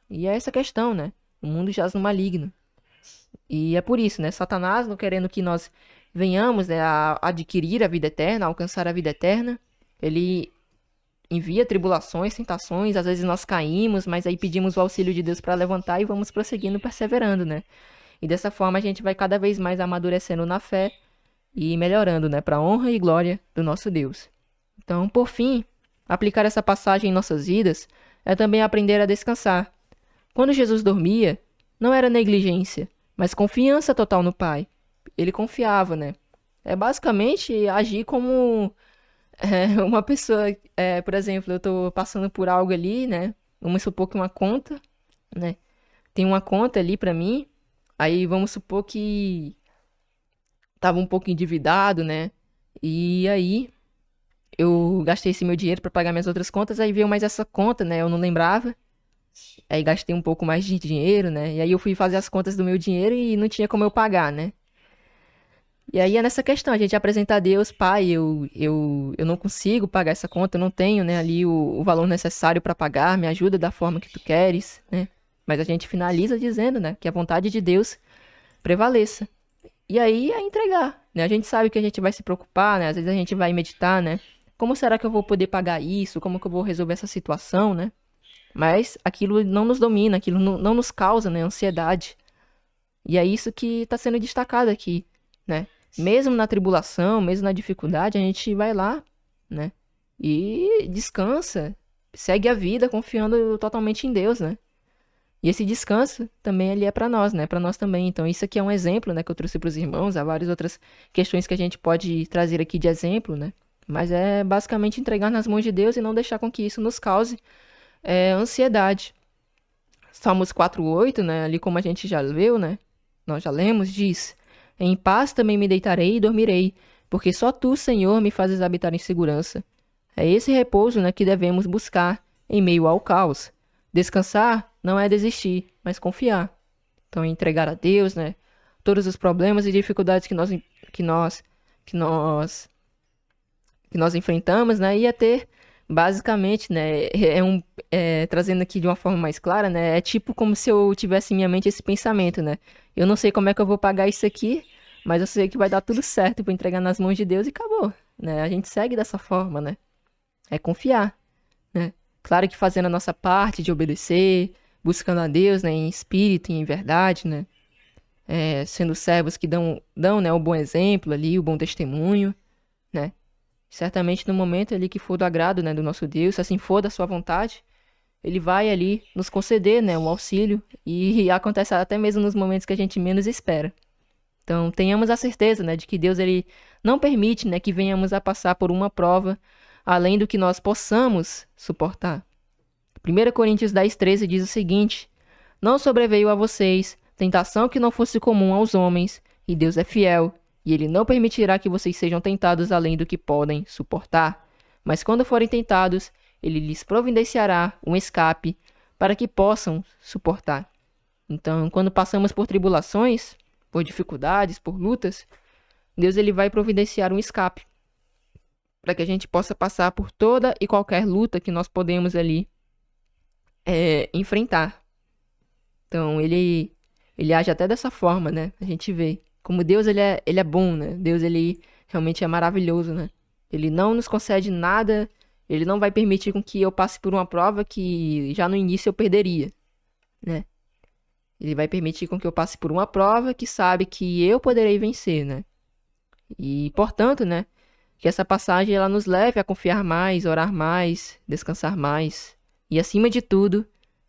E é essa questão, né, o mundo jaz no maligno. E é por isso, né, Satanás não querendo que nós venhamos, né, a adquirir a vida eterna, a alcançar a vida eterna, ele envia tribulações, tentações, às vezes nós caímos, mas aí pedimos o auxílio de Deus para levantar e vamos prosseguindo, perseverando, né. E dessa forma a gente vai cada vez mais amadurecendo na fé e melhorando, né, para a honra e glória do nosso Deus. Então, por fim, aplicar essa passagem em nossas vidas é também aprender a descansar. Quando Jesus dormia, não era negligência, mas confiança total no Pai. Ele confiava, né? É basicamente agir como uma pessoa, por exemplo, eu estou passando por algo ali, né? Vamos supor que uma conta, né? Tem uma conta ali para mim, aí vamos supor que tava um pouco endividado, né? E aí eu gastei esse meu dinheiro para pagar minhas outras contas, aí veio mais essa conta, né? Eu não lembrava. Aí gastei um pouco mais de dinheiro, né? E aí eu fui fazer as contas do meu dinheiro e não tinha como eu pagar, né? E aí é nessa questão, a gente apresenta a Deus, Pai, eu não consigo pagar essa conta, eu não tenho, né, ali o valor necessário para pagar, me ajuda da forma que tu queres, né? Mas a gente finaliza dizendo, né, que a vontade de Deus prevaleça. E aí é entregar, né? A gente sabe que a gente vai se preocupar, né? Às vezes a gente vai meditar, né? Como será que eu vou poder pagar isso? Como que eu vou resolver essa situação, né? Mas aquilo não nos domina, aquilo não nos causa, né, ansiedade. E é isso que está sendo destacado aqui, né? Mesmo na tribulação, mesmo na dificuldade, a gente vai lá, né? E descansa, segue a vida confiando totalmente em Deus, né? E esse descanso também ele é para nós, né? Para nós também. Então, isso aqui é um exemplo, né, que eu trouxe para os irmãos. Há várias outras questões que a gente pode trazer aqui de exemplo, né? Mas é basicamente entregar nas mãos de Deus e não deixar com que isso nos cause ansiedade. Salmos 4:8, né? Ali como a gente já leu, né? Nós já lemos, diz: Em paz também me deitarei e dormirei, porque só tu, Senhor, me fazes habitar em segurança. É esse repouso, né, que devemos buscar em meio ao caos. Descansar não é desistir, mas confiar. Então, entregar a Deus, né, todos os problemas e dificuldades que nós enfrentamos, né, e é ter Basicamente, né, trazendo aqui de uma forma mais clara, né, é tipo como se eu tivesse em minha mente esse pensamento, né? Eu não sei como é que eu vou pagar isso aqui, mas eu sei que vai dar tudo certo, vou entregar nas mãos de Deus e acabou, né? A gente segue dessa forma, né? É confiar, né? Claro que fazendo a nossa parte de obedecer, buscando a Deus, né, em espírito e em verdade, né? Sendo servos que dão, né, o bom exemplo ali, o bom testemunho, né? Certamente no momento ali que for do agrado, né, do nosso Deus, se assim for da sua vontade, ele vai ali nos conceder, né, um auxílio e acontece até mesmo nos momentos que a gente menos espera. Então, tenhamos a certeza, né, de que Deus ele não permite, né, que venhamos a passar por uma prova além do que nós possamos suportar. 1 Coríntios 10:13 diz o seguinte: Não sobreveio a vocês tentação que não fosse comum aos homens, e Deus é fiel, e ele não permitirá que vocês sejam tentados além do que podem suportar. Mas quando forem tentados, ele lhes providenciará um escape para que possam suportar. Então, quando passamos por tribulações, por dificuldades, por lutas, Deus ele vai providenciar um escape para que a gente possa passar por toda e qualquer luta que nós podemos ali enfrentar. Então, ele age até dessa forma, né? A gente vê como Deus ele é bom, né? Deus ele realmente é maravilhoso, né? Ele não nos concede nada, ele não vai permitir com que eu passe por uma prova que já no início eu perderia, né? Ele vai permitir com que eu passe por uma prova que sabe que eu poderei vencer, né? E, portanto, né, que essa passagem ela nos leve a confiar mais, orar mais, descansar mais e, acima de tudo,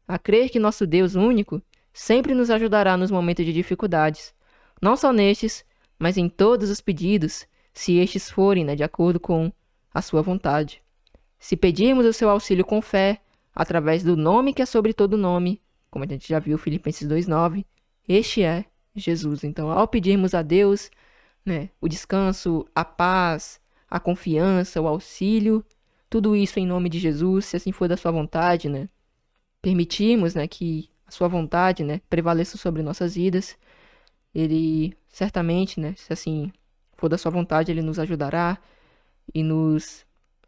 a crer que nosso Deus único sempre nos ajudará nos momentos de dificuldades, não só nestes, mas em todos os pedidos, se estes forem, né, de acordo com a sua vontade. Se pedirmos o seu auxílio com fé, através do nome que é sobre todo nome, como a gente já viu Filipenses 2:9, este é Jesus. Então, ao pedirmos a Deus, né, o descanso, a paz, a confiança, o auxílio, tudo isso em nome de Jesus, se assim for da sua vontade, né, permitirmos, né, que a sua vontade, né, prevaleça sobre nossas vidas, ele certamente, né, se assim for da sua vontade, ele nos ajudará e nos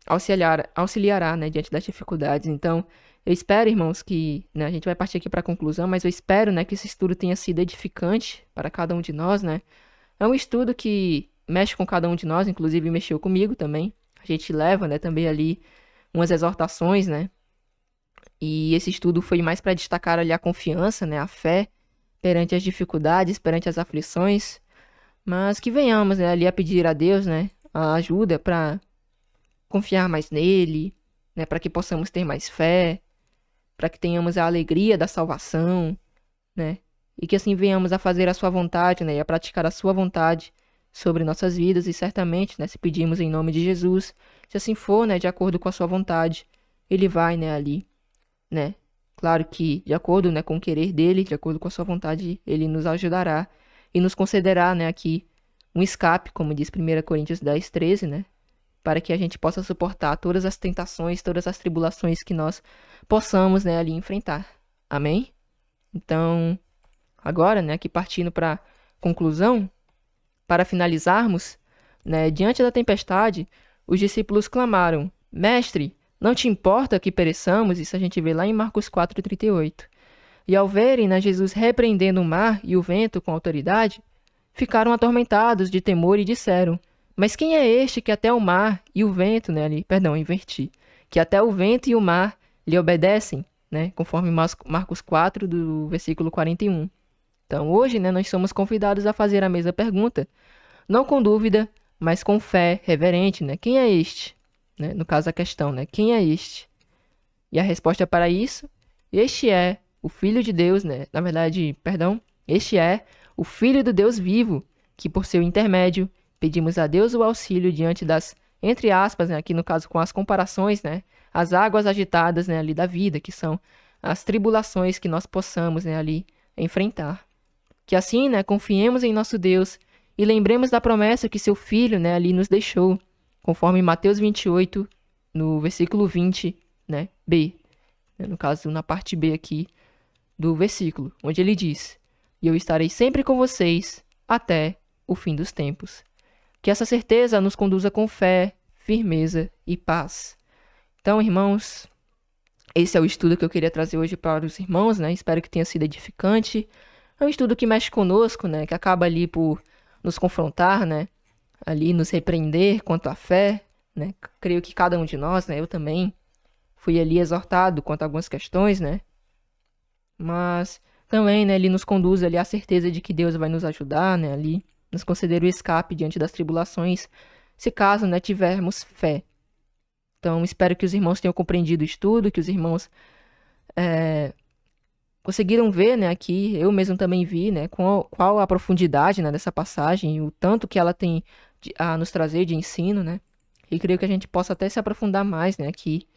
auxiliará, né, diante das dificuldades. Então, eu espero, irmãos, que, né, a gente vai partir aqui para a conclusão, mas eu espero, né, que esse estudo tenha sido edificante para cada um de nós, né? É um estudo que mexe com cada um de nós, inclusive mexeu comigo também. A gente leva, né, também ali umas exortações, né? E esse estudo foi mais para destacar ali a confiança, né, a fé perante as dificuldades, perante as aflições, mas que venhamos, né, ali a pedir a Deus, né, a ajuda para confiar mais nele, né, para que possamos ter mais fé, para que tenhamos a alegria da salvação, né, e que assim venhamos a fazer a sua vontade, né, e a praticar a sua vontade sobre nossas vidas e certamente, né, se pedirmos em nome de Jesus, se assim for, né, de acordo com a sua vontade, ele vai, né, ali, né, claro que de acordo, né, com o querer dele, de acordo com a sua vontade, ele nos ajudará e nos concederá, né, aqui um escape, como diz 1 Coríntios 10:13, né, para que a gente possa suportar todas as tentações, todas as tribulações que nós possamos, né, ali enfrentar. Amém? Então, agora, né, aqui partindo para conclusão, para finalizarmos, né, diante da tempestade, os discípulos clamaram: Mestre, não te importa que pereçamos? Isso a gente vê lá em Marcos 4:38. E ao verem, né, Jesus repreendendo o mar e o vento com autoridade, ficaram atormentados de temor e disseram: Mas quem é este que até o mar e o vento, né, ali, perdão, inverti, que até o vento e o mar lhe obedecem, né, conforme Marcos 4, do versículo 41. Então, hoje, né, nós somos convidados a fazer a mesma pergunta, não com dúvida, mas com fé reverente, né? Quem é este? Né? No caso, a questão, né? Quem é este? E a resposta para isso, este é o Filho de Deus, né? Na verdade, perdão, este é o Filho do Deus vivo, que por seu intermédio pedimos a Deus o auxílio diante das, entre aspas, né? Aqui no caso com as comparações, né? As águas agitadas, né? Ali da vida, que são as tribulações que nós possamos, né? Ali enfrentar. Que assim, né, confiemos em nosso Deus e lembremos da promessa que seu Filho, né, ali nos deixou, conforme Mateus 28, no versículo 20, né, B. No caso, na parte B aqui do versículo, onde ele diz: E eu estarei sempre com vocês até o fim dos tempos. Que essa certeza nos conduza com fé, firmeza e paz. Então, irmãos, esse é o estudo que eu queria trazer hoje para os irmãos, né? Espero que tenha sido edificante. É um estudo que mexe conosco, né? Que acaba ali por nos confrontar, né? Ali nos repreender quanto à fé, né? Creio que cada um de nós, né? Eu também fui ali exortado quanto a algumas questões, né? Mas também, né? Ele nos conduz ali à certeza de que Deus vai nos ajudar, né? Ali nos conceder o escape diante das tribulações, se caso, né? Tivermos fé. Então, espero que os irmãos tenham compreendido o estudo, que os irmãos conseguiram ver, né, aqui, eu mesmo também vi, né, qual a profundidade, né, dessa passagem, o tanto que ela tem a nos trazer de ensino, né, e creio que a gente possa até se aprofundar mais, né, aqui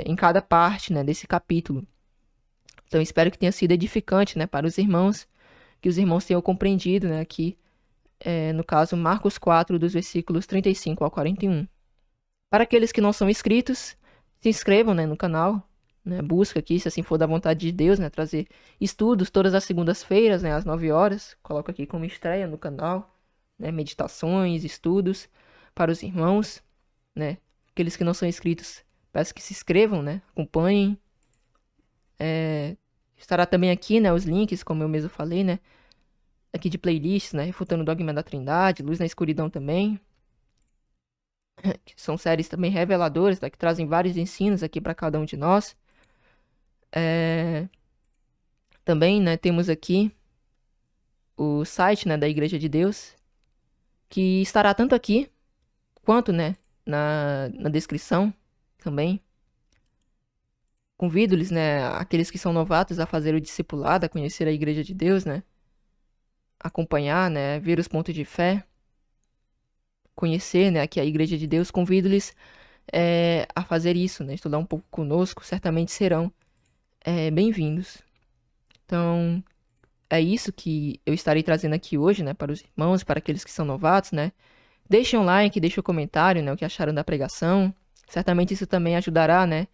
em cada parte, né, desse capítulo. Então, espero que tenha sido edificante, né, para os irmãos, que os irmãos tenham compreendido, né, aqui, no caso, Marcos 4, dos versículos 35 ao 41. Para aqueles que não são inscritos, se inscrevam, né, no canal, né, busca aqui, se assim for da vontade de Deus, né, trazer estudos todas as segundas-feiras, né, às 9 horas. Coloco aqui como estreia no canal, né, meditações, estudos para os irmãos, né. Aqueles que não são inscritos, peço que se inscrevam, né, acompanhem. Estará também aqui, né, os links, como eu mesmo falei, né, aqui de playlists, né, Refutando o Dogma da Trindade, Luz na Escuridão também. Que são séries também reveladoras, tá? Que trazem vários ensinos aqui para cada um de nós. Também, né, temos aqui o site, né, da Igreja de Deus, que estará tanto aqui quanto, né, na descrição também. Convido-lhes, né, aqueles que são novatos a fazer o discipulado, a conhecer a Igreja de Deus, né, acompanhar, né, ver os pontos de fé, conhecer, né, aqui a Igreja de Deus. Convido-lhes a fazer isso, né, estudar um pouco conosco, certamente serão bem-vindos. Então, é isso que eu estarei trazendo aqui hoje, né, para os irmãos, para aqueles que são novatos, né. Deixem um like, deixem um comentário, né, o que acharam da pregação. Certamente isso também ajudará, né,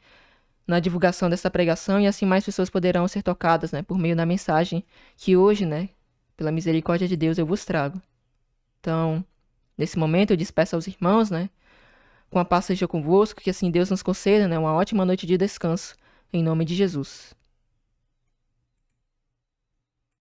na divulgação dessa pregação e assim mais pessoas poderão ser tocadas, né, por meio da mensagem que hoje, né, pela misericórdia de Deus eu vos trago. Então, nesse momento eu despeço aos irmãos, né, com a paz seja convosco, que assim Deus nos conceda, né, uma ótima noite de descanso, em nome de Jesus.